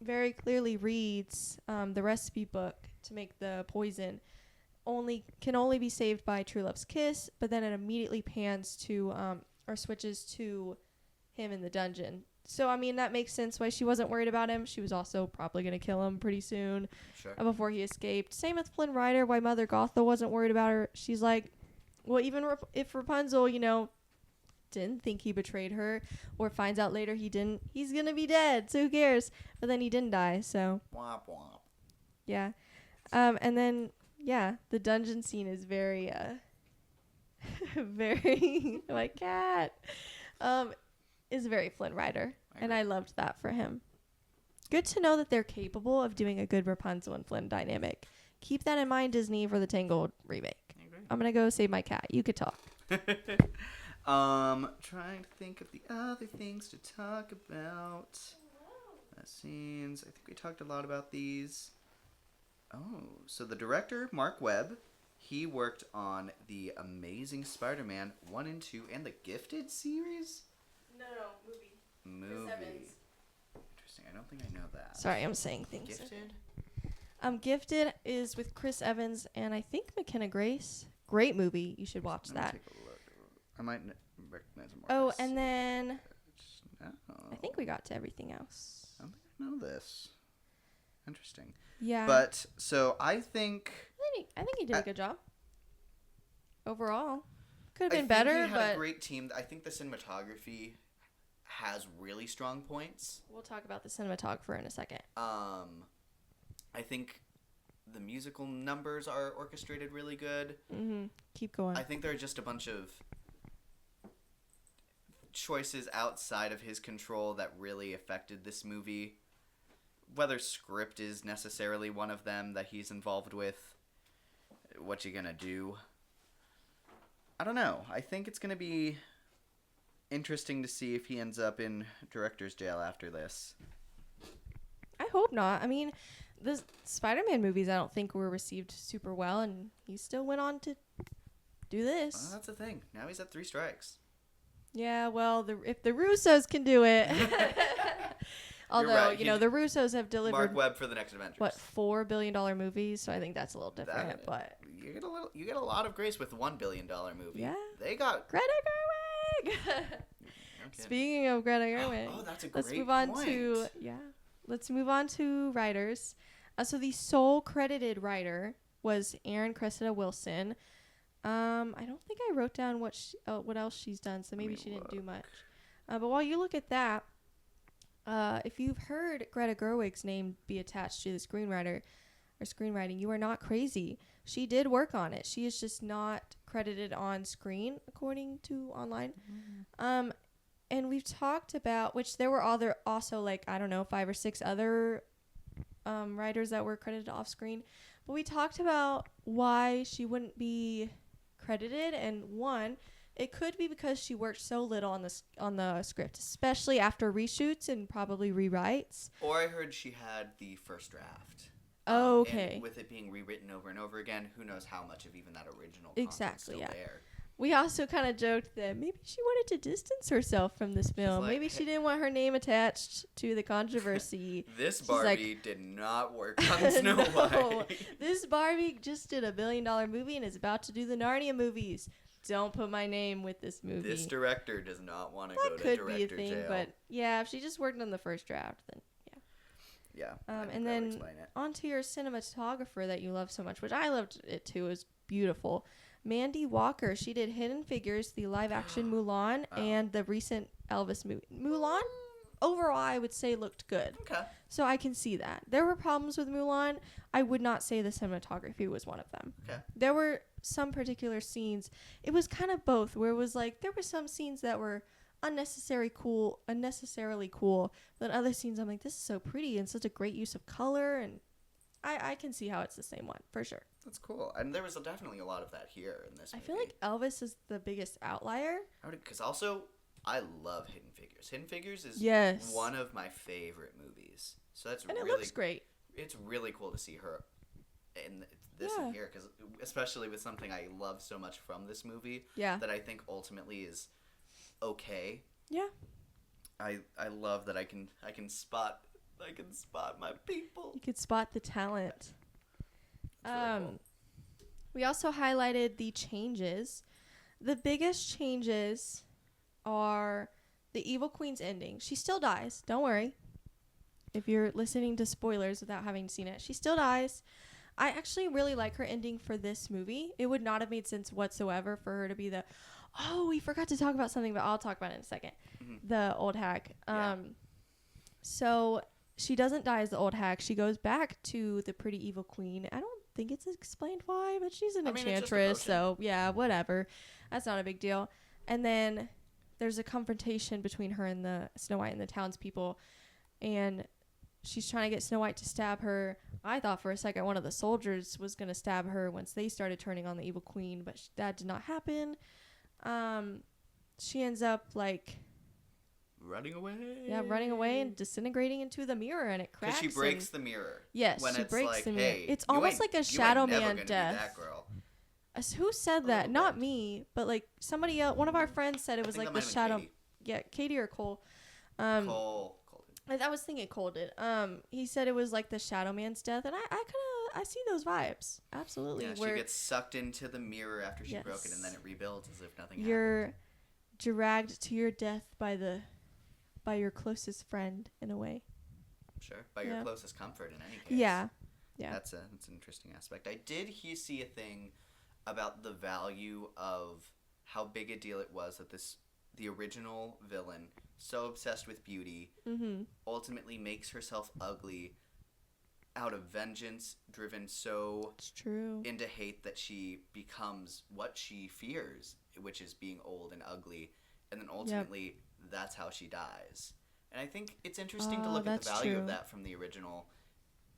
Speaker 6: very clearly reads the recipe book to make the poison, can only be saved by true love's kiss, but then it immediately pans to or switches to him in the dungeon. So, I mean, that makes sense why she wasn't worried about him. She was also probably going to kill him pretty soon, before he escaped. Same with Flynn Rider, why Mother Gothel wasn't worried about her. She's like, well, even if Rapunzel, didn't think he betrayed her, or finds out later he didn't, he's going to be dead, so who cares? But then he didn't die, so.
Speaker 5: Womp womp.
Speaker 6: Yeah. And then, yeah, the dungeon scene is very, very my cat is very Flynn Rider, and I loved that for him. Good to know that they're capable of doing a good Rapunzel and Flynn dynamic. Keep that in mind, Disney, for the Tangled remake. I'm gonna go save my cat. You could talk.
Speaker 5: Trying to think of the other things to talk about. Scenes. I think we talked a lot about these. Oh, so the director, Mark Webb, he worked on the Amazing Spider-Man 1 and 2 and the Gifted series?
Speaker 6: No, movie.
Speaker 5: Interesting. I don't think I know that.
Speaker 6: Sorry, I'm saying things.
Speaker 5: Gifted?
Speaker 6: Gifted is with Chris Evans and I think McKenna Grace. Great movie. You should watch that.
Speaker 5: Take a look. I might recognize him.
Speaker 6: Oh, and then
Speaker 5: No.
Speaker 6: I think we got to everything else.
Speaker 5: I don't think I know this. Interesting.
Speaker 6: Yeah.
Speaker 5: But so I think
Speaker 6: I think he did a good job. Overall, could have been
Speaker 5: I think
Speaker 6: better,
Speaker 5: he had
Speaker 6: but
Speaker 5: a great team. I think the cinematography has really strong points.
Speaker 6: we'll talk about the cinematographer in a second.
Speaker 5: I think the musical numbers are orchestrated really good.
Speaker 6: Keep going.
Speaker 5: I think there are just a bunch of choices outside of his control that really affected this movie. Whether script is necessarily one of them that he's involved with. What you gonna do? I don't know. I think it's gonna be interesting to see if he ends up in director's jail after this.
Speaker 6: I hope not. I mean, the Spider-Man movies I don't think were received super well, and he still went on to do this.
Speaker 5: Well, that's the thing. Now he's at 3 strikes.
Speaker 6: Yeah, well, if the Russos can do it. Although,
Speaker 5: right.
Speaker 6: you know, the Russos have delivered
Speaker 5: Mark Webb for the next Avengers.
Speaker 6: what, $4 billion movies, so I think that's a little different, but
Speaker 5: you get a lot of grace with $1 billion movie.
Speaker 6: Yeah.
Speaker 5: They got
Speaker 6: Greta Gerwig.
Speaker 5: Okay.
Speaker 6: Speaking of Greta Gerwig,
Speaker 5: Oh, that's a great
Speaker 6: let's move on
Speaker 5: point.
Speaker 6: Let's move on to writers. So the sole credited writer was Aaron Cressida Wilson. I don't think I wrote down what else she's done, so maybe she didn't do much. But while you look at that, if you've heard Greta Gerwig's name be attached to the screenwriting, you are not crazy. She did work on it. She is just not credited on screen, according to online. And we've talked about, which there were also like, I don't know, 5 or 6 other writers that were credited off screen. But we talked about why she wouldn't be credited, and one, it could be because she worked so little on the script, especially after reshoots and probably rewrites.
Speaker 5: Or I heard she had the first draft.
Speaker 6: Oh, okay.
Speaker 5: And with it being rewritten over and over again, who knows how much of even that original
Speaker 6: Exactly,
Speaker 5: content's still
Speaker 6: yeah.
Speaker 5: there.
Speaker 6: We also kind of joked that maybe she wanted to distance herself from this film.
Speaker 5: like,
Speaker 6: Maybe she didn't want her name attached to the controversy.
Speaker 5: This
Speaker 6: She's
Speaker 5: Barbie
Speaker 6: like,
Speaker 5: did not work on Snow
Speaker 6: No,
Speaker 5: White.
Speaker 6: This Barbie just did $1 billion movie and is about to do the Narnia movies. Don't put my name with this movie.
Speaker 5: This director does not want to
Speaker 6: that
Speaker 5: go to
Speaker 6: could be a
Speaker 5: director
Speaker 6: thing,
Speaker 5: jail.
Speaker 6: but yeah, if she just worked on the first draft, then
Speaker 5: Yeah.
Speaker 6: yeah.
Speaker 5: I think
Speaker 6: And
Speaker 5: that would
Speaker 6: then
Speaker 5: explain it.
Speaker 6: onto your cinematographer that you love so much, which I loved it too. It was beautiful. Mandy Walker. She did Hidden Figures, the live-action Mulan, and the recent Elvis movie. Mulan, overall, I would say looked good.
Speaker 5: Okay.
Speaker 6: So I can see that. There were problems with Mulan. I would not say the cinematography was one of them.
Speaker 5: Okay.
Speaker 6: There were some particular scenes. It was kind of both, where it was like there were some scenes that were unnecessarily cool, but other scenes I'm like, this is so pretty and such a great use of color, and I can see how it's the same one for sure.
Speaker 5: That's cool. And there was definitely a lot of that here in this movie.
Speaker 6: I feel like Elvis is the biggest outlier.
Speaker 5: Because also, I love Hidden Figures. Hidden Figures is
Speaker 6: Yes.
Speaker 5: one of my favorite movies. So that's
Speaker 6: And
Speaker 5: really...
Speaker 6: it looks great.
Speaker 5: It's really cool to see her in this
Speaker 6: Yeah.
Speaker 5: in here, because especially with something I love so much from this movie,
Speaker 6: Yeah.
Speaker 5: that I think ultimately is okay.
Speaker 6: Yeah.
Speaker 5: I love that I can spot my people.
Speaker 6: You could spot the talent.
Speaker 5: Really cool.
Speaker 6: We also highlighted the changes. The biggest changes are the Evil Queen's ending. She still dies. Don't worry. If you're listening to spoilers without having seen it, she still dies. I actually really like her ending for this movie. It would not have made sense whatsoever for her to be the... Oh, we forgot to talk about something, but I'll talk about it in a second.
Speaker 5: Mm-hmm.
Speaker 6: The old hag.
Speaker 5: Yeah.
Speaker 6: So she doesn't die as the old hag. She goes back to the pretty evil queen. I don't think it's explained why, but she's an
Speaker 5: I mean, it's just a
Speaker 6: enchantress,
Speaker 5: potion.
Speaker 6: so yeah, whatever. That's not a big deal. And then there's a confrontation between her and the Snow White and the townspeople, and she's trying to get Snow White to stab her. I thought for a second one of the soldiers was going to stab her once they started turning on the evil queen, but that did not happen. She ends up like
Speaker 5: Running away.
Speaker 6: yeah, running away and disintegrating into the mirror, and it cracks.
Speaker 5: Because she breaks the mirror.
Speaker 6: Yes,
Speaker 5: when
Speaker 6: she
Speaker 5: it's
Speaker 6: breaks
Speaker 5: like,
Speaker 6: the mirror.
Speaker 5: hey,
Speaker 6: It's
Speaker 5: you
Speaker 6: almost
Speaker 5: ain't-
Speaker 6: like a
Speaker 5: you ain't
Speaker 6: Shadow
Speaker 5: never
Speaker 6: Man
Speaker 5: gonna be
Speaker 6: death.
Speaker 5: that girl.
Speaker 6: Who said
Speaker 5: A
Speaker 6: that?
Speaker 5: little
Speaker 6: Not
Speaker 5: bit.
Speaker 6: me, but like somebody else. One of our friends said it was
Speaker 5: I think
Speaker 6: like
Speaker 5: that
Speaker 6: the
Speaker 5: might have
Speaker 6: Shadow.
Speaker 5: been Katie.
Speaker 6: Yeah, Katie or Cole.
Speaker 5: Cole did.
Speaker 6: I was thinking Cole did. He said it was like the Shadow Man's death, and I see those vibes. Absolutely.
Speaker 5: Yeah, she
Speaker 6: where
Speaker 5: gets sucked into the mirror after she broke it, and then
Speaker 6: Yes.
Speaker 5: it rebuilds as if nothing
Speaker 6: you're dragged to your death by your closest friend in a way.
Speaker 5: happened. Sure, by your
Speaker 6: Yeah.
Speaker 5: closest comfort in any case.
Speaker 6: Yeah.
Speaker 5: That's an interesting aspect. I did see a thing about the value of how big a deal it was that the original villain, so obsessed with beauty, ultimately makes herself ugly out of vengeance, driven so
Speaker 6: It's true.
Speaker 5: into hate that she becomes what she fears, which is being old and ugly, and then ultimately that's how she dies. And I think it's interesting to look at the
Speaker 6: that's
Speaker 5: value
Speaker 6: true.
Speaker 5: of that from the original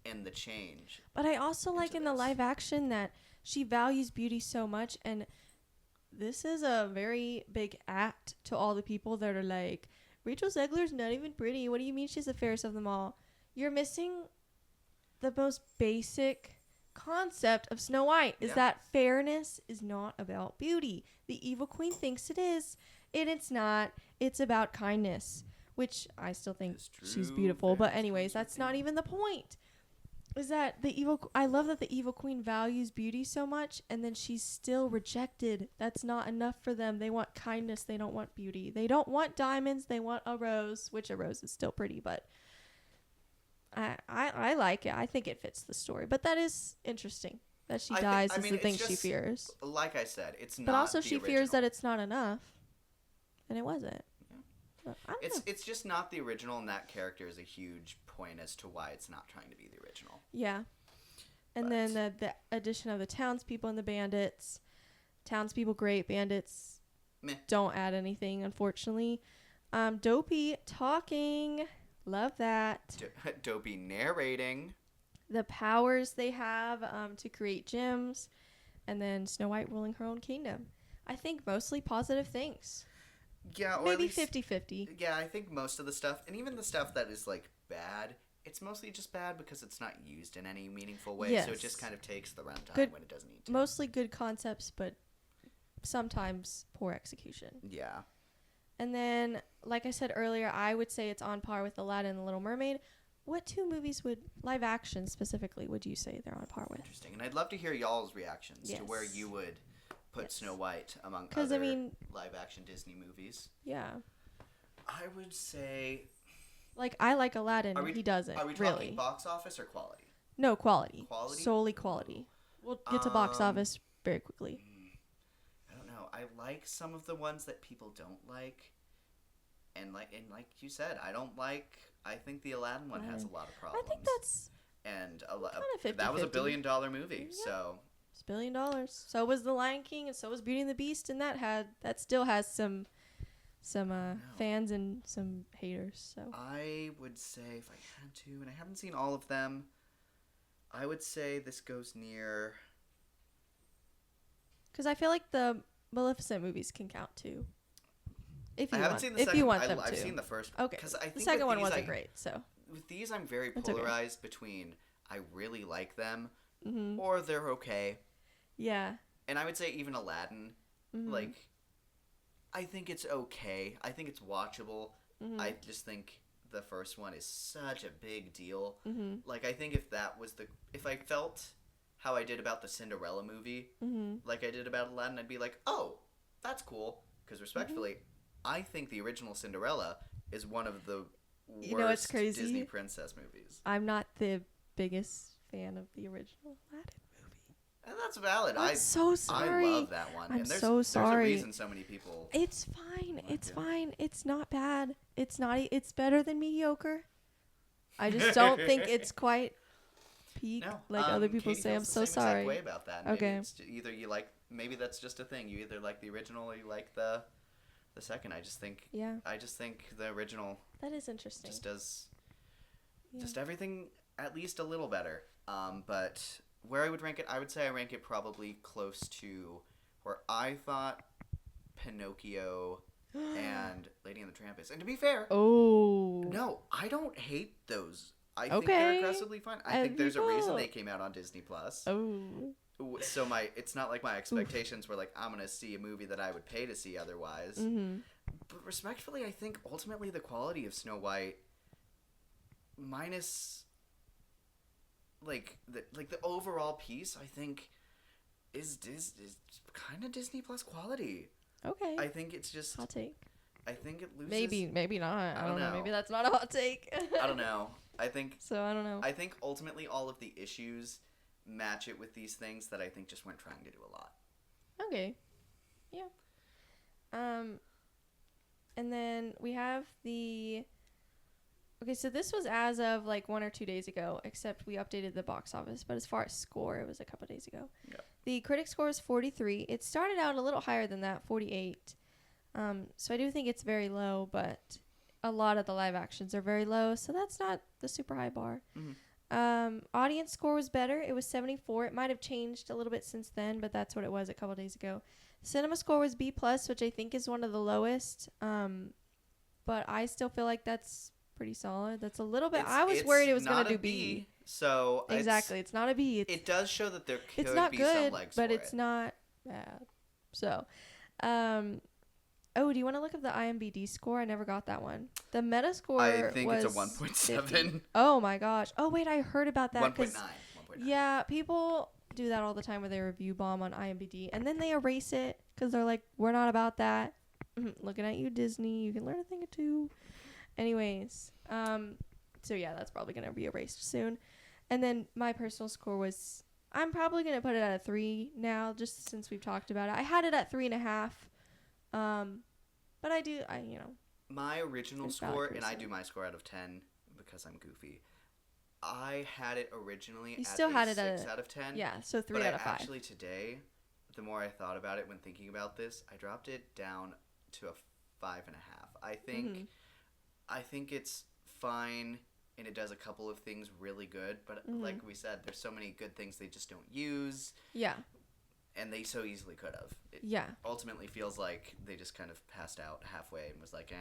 Speaker 5: and the change.
Speaker 6: But I also like
Speaker 5: into
Speaker 6: in the
Speaker 5: this.
Speaker 6: live action that she values beauty so much, and this is a very big act to all the people that are like, Rachel Zegler's not even pretty. What do you mean she's the fairest of them all? You're missing the most basic concept of Snow White, is
Speaker 5: Yeah.
Speaker 6: that fairness is not about beauty. The evil queen thinks it is, and it's not. It's about kindness, which I still think
Speaker 5: It's
Speaker 6: she's
Speaker 5: true,
Speaker 6: beautiful. But
Speaker 5: fairness
Speaker 6: anyways,
Speaker 5: comes with
Speaker 6: that's not
Speaker 5: beauty.
Speaker 6: even the point. Is that I love that the evil queen values beauty so much, and then she's still rejected. That's not enough for them. They want kindness. They don't want beauty. They don't want diamonds. They want a rose, which a rose is still pretty, but I like it. I think it fits the story. But that is interesting that she dies is the
Speaker 5: it's
Speaker 6: thing she
Speaker 5: just-
Speaker 6: fears.
Speaker 5: Like I said, it's not.
Speaker 6: But also
Speaker 5: the
Speaker 6: she fears
Speaker 5: original.
Speaker 6: that it's not enough, and it wasn't. But I don't know.
Speaker 5: It's just not the original, and that character is a huge point as to why it's not trying to be the original.
Speaker 6: Yeah. And then the addition of the townspeople and the bandits. Townspeople great, bandits
Speaker 5: Meh.
Speaker 6: don't add anything, unfortunately. Dopey talking. Love that.
Speaker 5: Dopey narrating.
Speaker 6: The powers they have to create gems. And then Snow White ruling her own kingdom. I think mostly positive things.
Speaker 5: Yeah, or
Speaker 6: Maybe
Speaker 5: at least
Speaker 6: 50-50.
Speaker 5: Yeah, I think most of the stuff, and even the stuff that is like bad, it's mostly just bad because it's not used in any meaningful way. So it
Speaker 6: Yes.
Speaker 5: just kind of takes the runtime
Speaker 6: Good-
Speaker 5: when it doesn't need to.
Speaker 6: Mostly good concepts, but sometimes poor execution.
Speaker 5: Yeah.
Speaker 6: And then, like I said earlier, I would say it's on par with Aladdin and The Little Mermaid. What two movies live action specifically, would you say they're on par with?
Speaker 5: Interesting. And I'd love to hear y'all's reactions to where
Speaker 6: Yes.
Speaker 5: you would put
Speaker 6: Yes.
Speaker 5: Snow White among
Speaker 6: 'Cause, I
Speaker 5: other
Speaker 6: mean-
Speaker 5: live action Disney movies.
Speaker 6: Yeah.
Speaker 5: I would say.
Speaker 6: Like, I like Aladdin.
Speaker 5: Are we,
Speaker 6: He doesn't,
Speaker 5: Are we
Speaker 6: really.
Speaker 5: talking box office or quality?
Speaker 6: No, quality.
Speaker 5: Quality?
Speaker 6: Solely quality. We'll get to box office very quickly.
Speaker 5: I don't know. I like some of the ones that people don't like. And like you said, I don't like. I think the Aladdin one has a lot of
Speaker 6: I
Speaker 5: problems.
Speaker 6: think that's
Speaker 5: and
Speaker 6: kinda
Speaker 5: that was a
Speaker 6: 50-50.
Speaker 5: $1 billion movie.
Speaker 6: Yeah.
Speaker 5: So
Speaker 6: $1 billion. So was The Lion King, and so was Beauty and the Beast, and that still has some fans and some haters. So
Speaker 5: I would say, if I had to, and I haven't seen all of them, I would say this goes near.
Speaker 6: because I feel like the Maleficent movies can count too. If
Speaker 5: I
Speaker 6: you
Speaker 5: haven't
Speaker 6: want,
Speaker 5: seen the
Speaker 6: if
Speaker 5: second.
Speaker 6: you want
Speaker 5: I,
Speaker 6: them
Speaker 5: I've
Speaker 6: to.
Speaker 5: seen the first.
Speaker 6: Okay.
Speaker 5: Because I think
Speaker 6: The second
Speaker 5: with
Speaker 6: one
Speaker 5: these,
Speaker 6: wasn't great. So
Speaker 5: With these, I'm very
Speaker 6: That's okay.
Speaker 5: polarized between I really like them
Speaker 6: Mhm.
Speaker 5: or they're okay.
Speaker 6: yeah.
Speaker 5: And I would say even Aladdin,
Speaker 6: Mhm.
Speaker 5: like, I think it's okay. I think it's watchable.
Speaker 6: Mhm.
Speaker 5: I just think the first one is such a big deal.
Speaker 6: Mhm.
Speaker 5: Like, I think if I felt how I did about the Cinderella movie,
Speaker 6: Mhm.
Speaker 5: like I did about Aladdin, I'd be like, oh, that's cool. Because respectfully,
Speaker 6: Mm-hmm.
Speaker 5: I think the original Cinderella is one of the worst
Speaker 6: You know what's crazy?
Speaker 5: Disney princess movies.
Speaker 6: I'm not the biggest fan of the original Aladdin movie.
Speaker 5: And that's valid.
Speaker 6: I'm so sorry.
Speaker 5: I love that one.
Speaker 6: I'm
Speaker 5: and there's,
Speaker 6: so
Speaker 5: There's
Speaker 6: sorry.
Speaker 5: a reason so many people.
Speaker 6: It's fine. It's
Speaker 5: it.
Speaker 6: fine. It's not bad. It's not. It's better than mediocre. I just don't think it's quite peak
Speaker 5: No,
Speaker 6: like other people
Speaker 5: Katie
Speaker 6: say. I'm
Speaker 5: feels the
Speaker 6: so
Speaker 5: same exact
Speaker 6: sorry.
Speaker 5: way about that. Maybe
Speaker 6: Okay.
Speaker 5: it's either you like, maybe that's just a thing. You either like the original or you like the second. I just think the original
Speaker 6: That is interesting.
Speaker 5: just does
Speaker 6: Yeah.
Speaker 5: just everything at least a little better. But where I would rank it, I would say I rank it probably close to where I thought Pinocchio and Lady and the Tramp is. And to be fair,
Speaker 6: Oh.
Speaker 5: no, I don't hate those. I think
Speaker 6: Okay.
Speaker 5: they're aggressively fun. I think there's a reason
Speaker 6: people-
Speaker 5: they came out on Disney Plus.
Speaker 6: Oh.
Speaker 5: So it's not like my expectations were like I'm gonna see a movie that I would pay to see otherwise.
Speaker 6: Mm-hmm.
Speaker 5: But respectfully, I think ultimately the quality of Snow White, minus like the overall piece, I think is kind of Disney Plus quality.
Speaker 6: Okay.
Speaker 5: I think it's just
Speaker 6: Hot take.
Speaker 5: I think it loses.
Speaker 6: Maybe not. I don't know.
Speaker 5: know.
Speaker 6: Maybe that's not a hot take.
Speaker 5: I don't know. I think
Speaker 6: So I don't know.
Speaker 5: I think ultimately all of the issues match it with these things that I think just weren't trying to do a lot.
Speaker 6: Okay. Yeah. And then we have the. Okay, so this was as of like 1 or 2 days ago, except we updated the box office. But as far as score, it was a couple days ago.
Speaker 5: Yep.
Speaker 6: The critic score is 43. It started out a little higher than that, 48. So I do think it's very low, but a lot of the live actions are very low, so that's not the super high bar.
Speaker 5: Mm-hmm.
Speaker 6: Audience score was better. It was 74. It might have changed a little bit since then, but that's what it was a couple days ago. Cinema score was B+, which I think is one of the lowest. But I still feel like that's pretty solid. That's a little bit. I was worried it was going to do B.
Speaker 5: So
Speaker 6: Exactly. It's not a B.
Speaker 5: It does show that there could
Speaker 6: It's not
Speaker 5: be
Speaker 6: good,
Speaker 5: some legs
Speaker 6: but
Speaker 5: for
Speaker 6: it's
Speaker 5: it.
Speaker 6: not bad. So, do you want to look up the IMDb score? I never got that one. The Meta score
Speaker 5: I think
Speaker 6: was
Speaker 5: it's a 1.7.
Speaker 6: 50. Oh my gosh. Oh wait, I heard about that.
Speaker 5: 1.9.
Speaker 6: 'Cause yeah, people do that all the time where they review bomb on IMDb and then they erase it because they're like, we're not about that. Looking at you, Disney. You can learn a thing or two. Anyways, so yeah, that's probably gonna be erased soon. And then my personal score was, I'm probably gonna put it at a 3 now, just since we've talked about it. I had it at 3.5, but
Speaker 5: my original
Speaker 6: It's valid
Speaker 5: score, and I
Speaker 6: criticism.
Speaker 5: do my score out of 10 because I'm goofy. I had it originally
Speaker 6: You
Speaker 5: at
Speaker 6: still
Speaker 5: a
Speaker 6: had it
Speaker 5: 6
Speaker 6: at
Speaker 5: out of 10.
Speaker 6: yeah, so 3
Speaker 5: but
Speaker 6: out of 5.
Speaker 5: Actually today, the more I thought about it when thinking about this, I dropped it down to a 5.5. I think it's fine, and it does a couple of things really good. But like we said, there's so many good things they just don't use,
Speaker 6: Yeah,
Speaker 5: and they so easily could have. It
Speaker 6: yeah.
Speaker 5: ultimately feels like they just kind of passed out halfway and was like,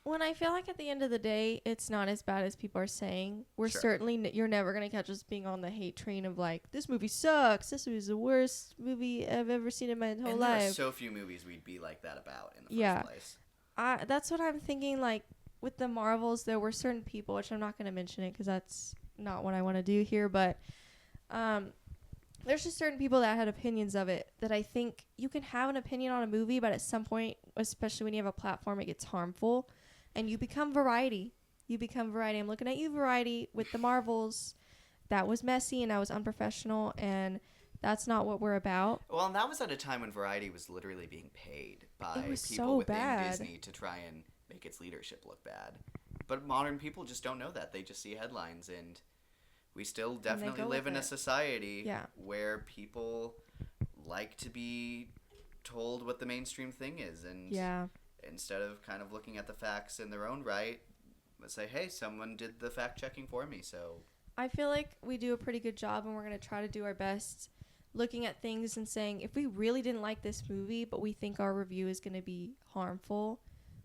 Speaker 6: When I feel like at the end of the day, it's not as bad as people are saying. We're
Speaker 5: Sure.
Speaker 6: certainly you're never gonna catch us being on the hate train of like, this movie sucks. This movie is the worst movie I've ever seen in my whole
Speaker 5: And there are
Speaker 6: life.
Speaker 5: so few movies we'd be like that about in the
Speaker 6: Yeah.
Speaker 5: first place.
Speaker 6: That's what I'm thinking. Like with the Marvels, there were certain people, which I'm not gonna mention it because that's not what I want to do here. But there's just certain people that had opinions of it that I think you can have an opinion on a movie, but at some point, especially when you have a platform, it gets harmful, and you become Variety. I'm looking at you, Variety, with the Marvels. That was messy and that was unprofessional, and that's not what we're about.
Speaker 5: Well, and that was at a time when Variety was literally being paid by
Speaker 6: It was
Speaker 5: people
Speaker 6: so
Speaker 5: within
Speaker 6: bad.
Speaker 5: Disney to try and make its leadership look bad. But modern people just don't know that. They just see headlines, and we still definitely
Speaker 6: go
Speaker 5: live
Speaker 6: with
Speaker 5: in a
Speaker 6: it.
Speaker 5: society
Speaker 6: Yeah.
Speaker 5: where people like to be told what the mainstream thing is, and
Speaker 6: Yeah.
Speaker 5: instead of kind of looking at the facts in their own right, let's say, hey, someone did the fact checking for me, so
Speaker 6: I feel like we do a pretty good job, and we're going to try to do our best looking at things and saying, if we really didn't like this movie, but we think our review is going to be harmful,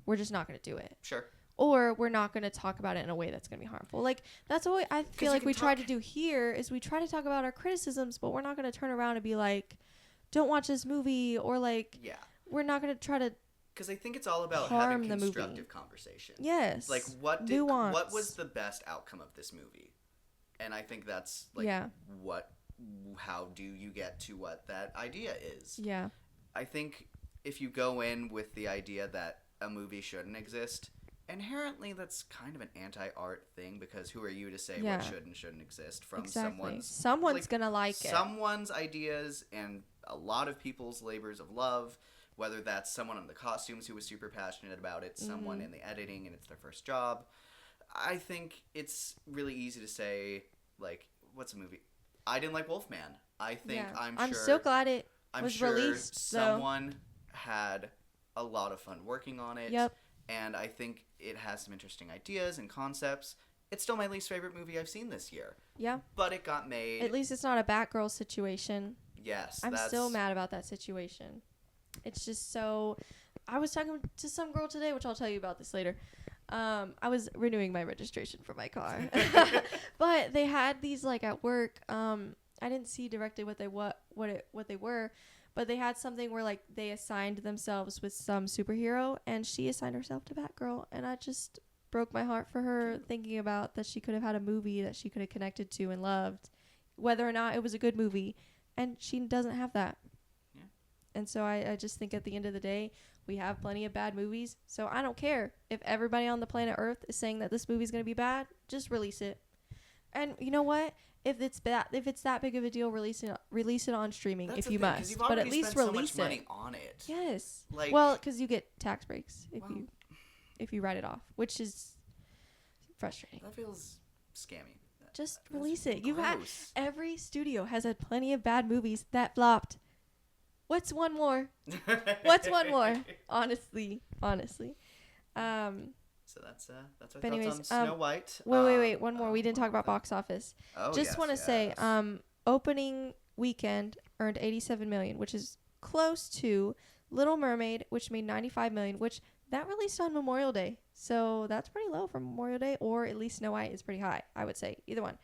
Speaker 6: we're just not going to do it.
Speaker 5: sure.
Speaker 6: Or we're not going to talk about it in a way that's going to be harmful. Like, that's what I feel
Speaker 5: you
Speaker 6: like
Speaker 5: can
Speaker 6: we try
Speaker 5: talk-
Speaker 6: to do here is we try to talk about our criticisms, but we're not going to turn around and be like, don't watch this movie, or like,
Speaker 5: Yeah.
Speaker 6: we're not going to try to,
Speaker 5: Because I think it's all about
Speaker 6: Harm
Speaker 5: having
Speaker 6: the movie.
Speaker 5: constructive conversation.
Speaker 6: yes.
Speaker 5: Like what
Speaker 6: nuance.
Speaker 5: was the best outcome of this movie? And I think that's like
Speaker 6: Yeah.
Speaker 5: how do you get to what that idea is?
Speaker 6: Yeah.
Speaker 5: I think if you go in with the idea that a movie shouldn't exist, inherently that's kind of an anti-art thing, because who are you to say
Speaker 6: Yeah.
Speaker 5: what should and shouldn't exist from
Speaker 6: Exactly.
Speaker 5: someone's
Speaker 6: Someone's going to like it.
Speaker 5: someone's ideas and a lot of people's labors of love, whether that's someone in the costumes who was super passionate about it, someone in the editing and it's their first job. I think it's really easy to say, like, what's a movie? I didn't like Wolfman. I think
Speaker 6: Yeah.
Speaker 5: I'm
Speaker 6: so glad it
Speaker 5: I'm
Speaker 6: was
Speaker 5: sure
Speaker 6: released.
Speaker 5: someone had a lot of fun working on it.
Speaker 6: Yep.
Speaker 5: And I think it has some interesting ideas and concepts. It's still my least favorite movie I've seen this year.
Speaker 6: Yeah.
Speaker 5: But it got made.
Speaker 6: At least it's not a Batgirl situation.
Speaker 5: Yes.
Speaker 6: I'm still mad about that situation. It's just so... I was talking to some girl today, which I'll tell you about this later. I was renewing my registration for my car. But they had these, like, at work. I didn't see directly what they were. But they had something where, like, they assigned themselves with some superhero. And she assigned herself to Batgirl. And I just... broke my heart for her, thinking about that she could have had a movie that she could have connected to and loved, whether or not it was a good movie, and she doesn't have that.
Speaker 5: Yeah.
Speaker 6: And so I just think at the end of the day, we have plenty of bad movies, so I don't care if everybody on the planet Earth is saying that this movie's going to be bad, just release it. And you know what? If it's that big of a deal, release it on streaming.
Speaker 5: That's
Speaker 6: if
Speaker 5: the
Speaker 6: you
Speaker 5: thing, 'cause
Speaker 6: must,
Speaker 5: you've
Speaker 6: but at
Speaker 5: already
Speaker 6: least
Speaker 5: spent
Speaker 6: release
Speaker 5: so much
Speaker 6: it.
Speaker 5: money on it.
Speaker 6: Yes.
Speaker 5: Like,
Speaker 6: well, because you get tax breaks if you write it off, which is frustrating.
Speaker 5: That feels scammy.
Speaker 6: Just
Speaker 5: That's
Speaker 6: release it. You've had
Speaker 5: gross.
Speaker 6: every studio has had plenty of bad movies that flopped. What's one more? What's one more? Honestly.
Speaker 5: So that's our
Speaker 6: But
Speaker 5: thoughts
Speaker 6: anyways,
Speaker 5: on Snow White.
Speaker 6: Wait. One more. We didn't talk about
Speaker 5: thing.
Speaker 6: box office.
Speaker 5: Oh,
Speaker 6: Just
Speaker 5: yes,
Speaker 6: want to say,
Speaker 5: yes.
Speaker 6: opening weekend earned 87 million, which is close to Little Mermaid, which made 95 million, which that released on Memorial Day. So that's pretty low for Memorial Day, or at least Snow White is pretty high, I would say. Either one.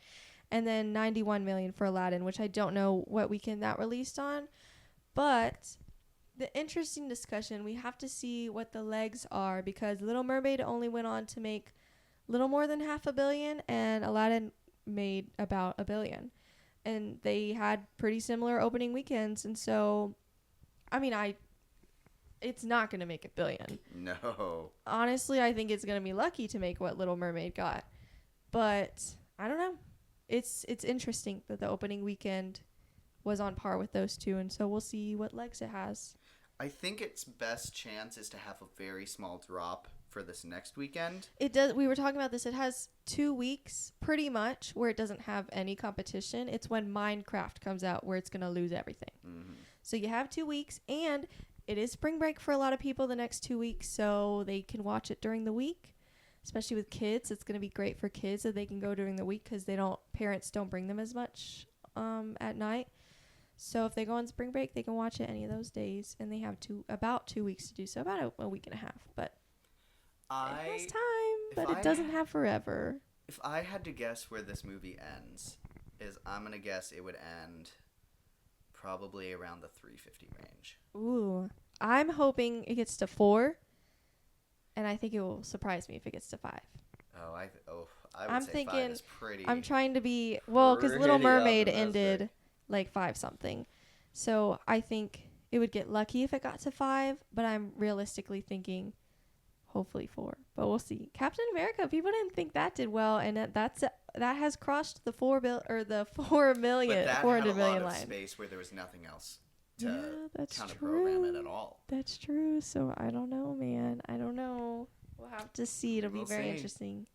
Speaker 6: And then 91 million for Aladdin, which I don't know what weekend that released on. But the interesting discussion, we have to see what the legs are, because Little Mermaid only went on to make little more than $500 million, and Aladdin made about $1 billion. And they had pretty similar opening weekends. And so, I mean, it's not going to make $1 billion.
Speaker 5: No.
Speaker 6: Honestly, I think it's going to be lucky to make what Little Mermaid got. But I don't know. It's interesting that the opening weekend was on par with those two, and so we'll see what legs it has.
Speaker 5: I think its best chance is to have a very small drop for this next weekend.
Speaker 6: It does. We were talking about this. It has 2 weeks pretty much where it doesn't have any competition. It's when Minecraft comes out where it's going to lose everything. Mm-hmm. So you have 2 weeks, and it is spring break for a lot of people the next 2 weeks, so they can watch it during the week. Especially with kids, it's going to be great for kids that they can go during the week because parents don't bring them as much at night. So if they go on spring break, they can watch it any of those days, and they have about 2 weeks to do so, about a week and a half. But it has time, but it doesn't have forever.
Speaker 5: If I had to guess where this movie ends, I'm gonna guess it would end probably around the 350 range.
Speaker 6: Ooh, I'm hoping it gets to 4. And I think it will surprise me if it gets to 5.
Speaker 5: I would
Speaker 6: I'm
Speaker 5: say
Speaker 6: thinking
Speaker 5: 5 is pretty.
Speaker 6: I'm trying to be because Little
Speaker 5: pretty
Speaker 6: Mermaid
Speaker 5: optimistic.
Speaker 6: ended like 5 something, so I think it would get lucky if it got to 5. But I'm realistically thinking, hopefully 4. But we'll see. Captain America, people didn't think that did well, and that has crossed the 4 million,
Speaker 5: But that
Speaker 6: 400
Speaker 5: had a
Speaker 6: million
Speaker 5: lot of
Speaker 6: line.
Speaker 5: space where there was nothing else
Speaker 6: Yeah,
Speaker 5: to
Speaker 6: that's
Speaker 5: counter program it
Speaker 6: true.
Speaker 5: at all.
Speaker 6: That's true. So I don't know, man. I don't know. We'll have to see. It'll be
Speaker 5: We'll
Speaker 6: very
Speaker 5: see.
Speaker 6: interesting.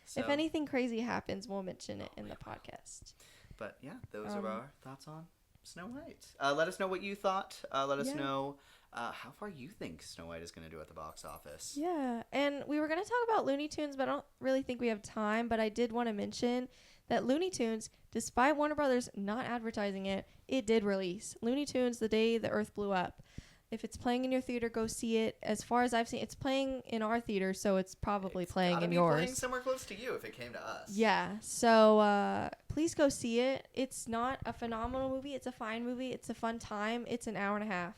Speaker 5: So,
Speaker 6: If anything crazy happens, we'll mention it in the podcast.
Speaker 5: But yeah, those are our thoughts on Snow White. Let us know what you thought. Let us know how far you think Snow White is going to do at the box office.
Speaker 6: Yeah, and we were going to talk about Looney Tunes, but I don't really think we have time. But I did want to mention that Looney Tunes, despite Warner Brothers not advertising it, it did release. Looney Tunes, The Day the Earth Blew Up. If it's playing in your theater, go see it. As far as I've seen, it's playing in our theater, so it's probably playing in yours.
Speaker 5: Playing somewhere close to you if it came to us.
Speaker 6: Yeah, so please go see it. It's not a phenomenal movie. It's a fine movie. It's a fun time. It's an hour and a half.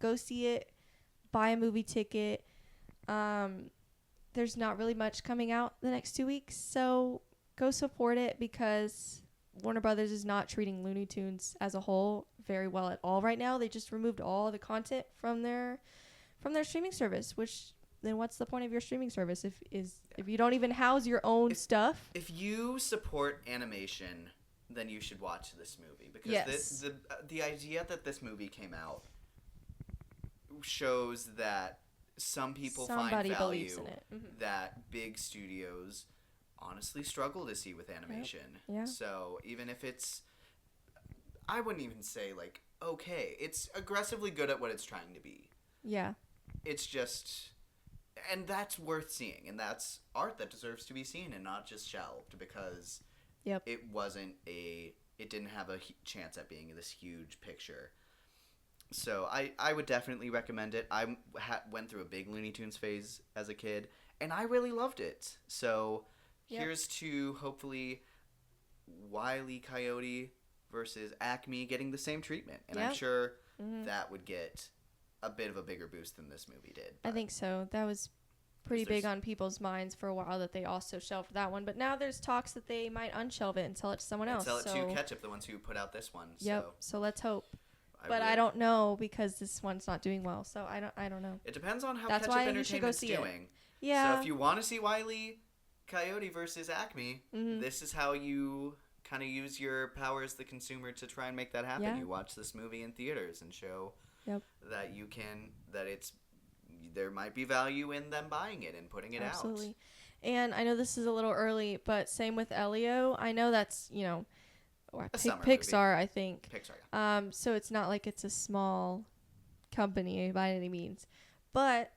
Speaker 6: Go see it. Buy a movie ticket. There's not really much coming out the next 2 weeks, so go support it because Warner Brothers is not treating Looney Tunes as a whole very well at all right now. They just removed all the content from their streaming service, which then what's the point of your streaming service if you don't even house your own stuff?
Speaker 5: If you support animation, then you should watch this movie because
Speaker 6: Yes.
Speaker 5: the idea that this movie came out shows that some people
Speaker 6: Somebody
Speaker 5: find value
Speaker 6: believes in it. Mm-hmm.
Speaker 5: that big studios honestly struggle to see with animation.
Speaker 6: Yeah.
Speaker 5: So even if it's, I wouldn't even say like okay, it's aggressively good at what it's trying to be.
Speaker 6: Yeah.
Speaker 5: It's just, and that's worth seeing, and that's art that deserves to be seen and not just shelved because it didn't have a chance at being this huge picture. So I would definitely recommend it. I went through a big Looney Tunes phase as a kid, and I really loved it. So here's to hopefully Wile E. Coyote versus Acme getting the same treatment. And I'm sure that would get a bit of a bigger boost than this movie did.
Speaker 6: I think so. That was pretty big on people's minds for a while that they also shelved that one. But now there's talks that they might unshelve it and sell it to someone else.
Speaker 5: Sell it to Ketchup, the ones who put out this one.
Speaker 6: Yep. So let's hope. I don't know because this one's not doing well. So I don't know.
Speaker 5: It depends on how
Speaker 6: That's
Speaker 5: Ketchup
Speaker 6: why you should go
Speaker 5: Entertainment's
Speaker 6: see
Speaker 5: doing.
Speaker 6: it. Yeah.
Speaker 5: So if you want to see Wile E. Coyote versus Acme, this is how you kind of use your power as the consumer to try and make that happen.
Speaker 6: Yeah.
Speaker 5: You watch this movie in theaters and show that you can, there might be value in them buying it and putting it out.
Speaker 6: Absolutely. And I know this is a little early, but same with Elio. I know that's, Pixar, I think.
Speaker 5: Pixar, yeah.
Speaker 6: So it's not like it's a small company by any means. But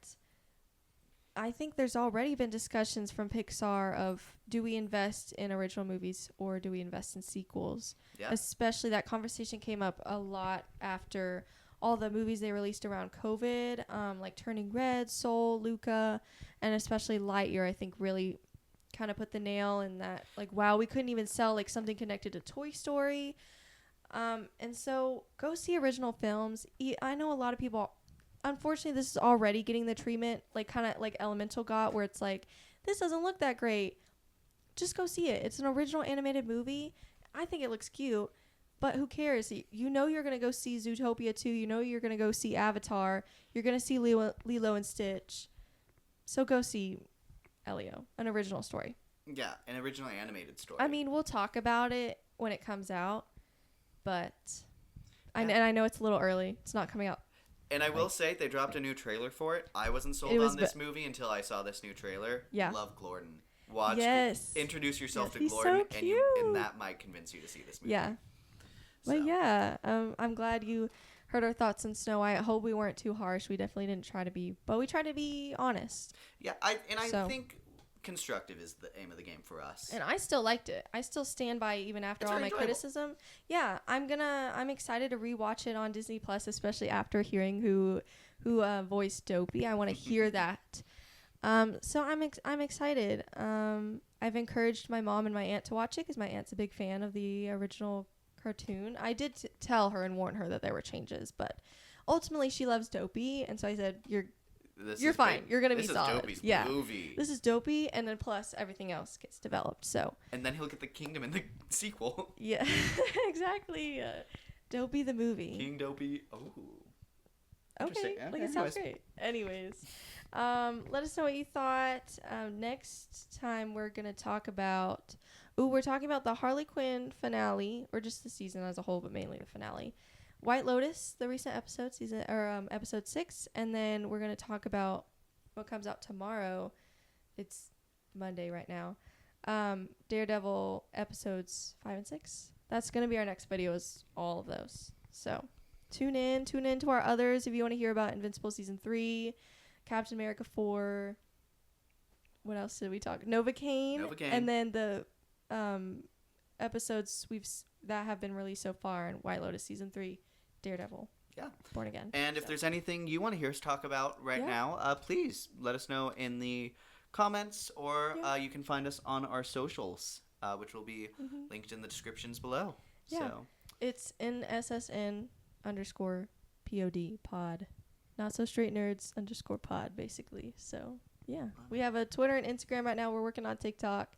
Speaker 6: I think there's already been discussions from Pixar of do we invest in original movies or do we invest in sequels?
Speaker 5: Yeah.
Speaker 6: Especially that conversation came up a lot after all the movies they released around COVID, like Turning Red, Soul, Luca, and especially Lightyear, I think really kind of put the nail in that, like, wow, we couldn't even sell like something connected to Toy Story. And so go see original films. I know a lot of people, unfortunately, this is already getting the treatment like kind of like Elemental got, where it's like, this doesn't look that great. Just go see it. It's an original animated movie. I think it looks cute, but who cares? You know you're going to go see Zootopia 2. You know you're going to go see Avatar. You're going to see Lilo and Stitch. So go see Elio, an original story.
Speaker 5: Yeah, an original animated story.
Speaker 6: I mean, we'll talk about it when it comes out, but and I know it's a little early. It's not coming out.
Speaker 5: And I will say, they dropped a new trailer for it. I wasn't sold on this movie until I saw this new trailer. Yeah. Love Glorden. Watch.
Speaker 6: Yes.
Speaker 5: Introduce yourself to
Speaker 6: he's
Speaker 5: Glorden,
Speaker 6: so cute.
Speaker 5: and that might convince you to see this movie.
Speaker 6: Yeah. But yeah, I'm glad you heard our thoughts on Snow White. I hope we weren't too harsh. We definitely didn't try to be, but we tried to be honest.
Speaker 5: Yeah, I think constructive is the aim of the game for us.
Speaker 6: And I still liked it. I still stand by even after all my criticism. Yeah, I'm excited to rewatch it on Disney Plus, especially after hearing who voiced Dopey. I want to hear that. So I'm excited. I've encouraged my mom and my aunt to watch it because my aunt's a big fan of the original cartoon. I did tell her and warn her that there were changes, but ultimately she loves Dopey, and so I said, You're fine. You're gonna be solid.
Speaker 5: This is Dopey's movie.
Speaker 6: This is Dopey, and then plus everything else gets developed. So.
Speaker 5: And then he'll get the kingdom in the sequel.
Speaker 6: Yeah, exactly. Dopey the movie.
Speaker 5: King Dopey. Oh.
Speaker 6: Okay. Like it sounds great. Anyways, let us know what you thought. Next time we're gonna talk about. We're talking about the Harley Quinn finale, or just the season as a whole, but mainly the finale. White Lotus, the recent episode, episode 6, and then we're gonna talk about what comes out tomorrow. It's Monday right now. Daredevil episodes 5 and 6. That's gonna be our next video. Is all of those. So tune in to our others if you want to hear about Invincible season 3, Captain America 4. What else did we talk? Novocaine. And then the episodes that have been released so far in White Lotus season 3, Daredevil.
Speaker 5: Yeah.
Speaker 6: Born Again.
Speaker 5: And if there's anything you want to hear us talk about now, please let us know in the comments, or you can find us on our socials, which will be linked in the descriptions below.
Speaker 6: Yeah. So. It's NSSN_POD pod. Not so straight nerds _pod, basically. So yeah. We have a Twitter and Instagram right now. We're working on TikTok.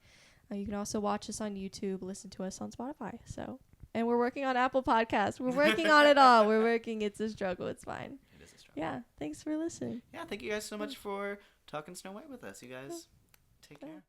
Speaker 6: You can also watch us on YouTube, listen to us on Spotify. So, and we're working on Apple Podcasts. We're working on it all. It's a struggle. It's fine.
Speaker 5: It is a struggle.
Speaker 6: Yeah. Thanks for listening.
Speaker 5: Yeah. Thank you guys so much for talking Snow White with us. You guys take care.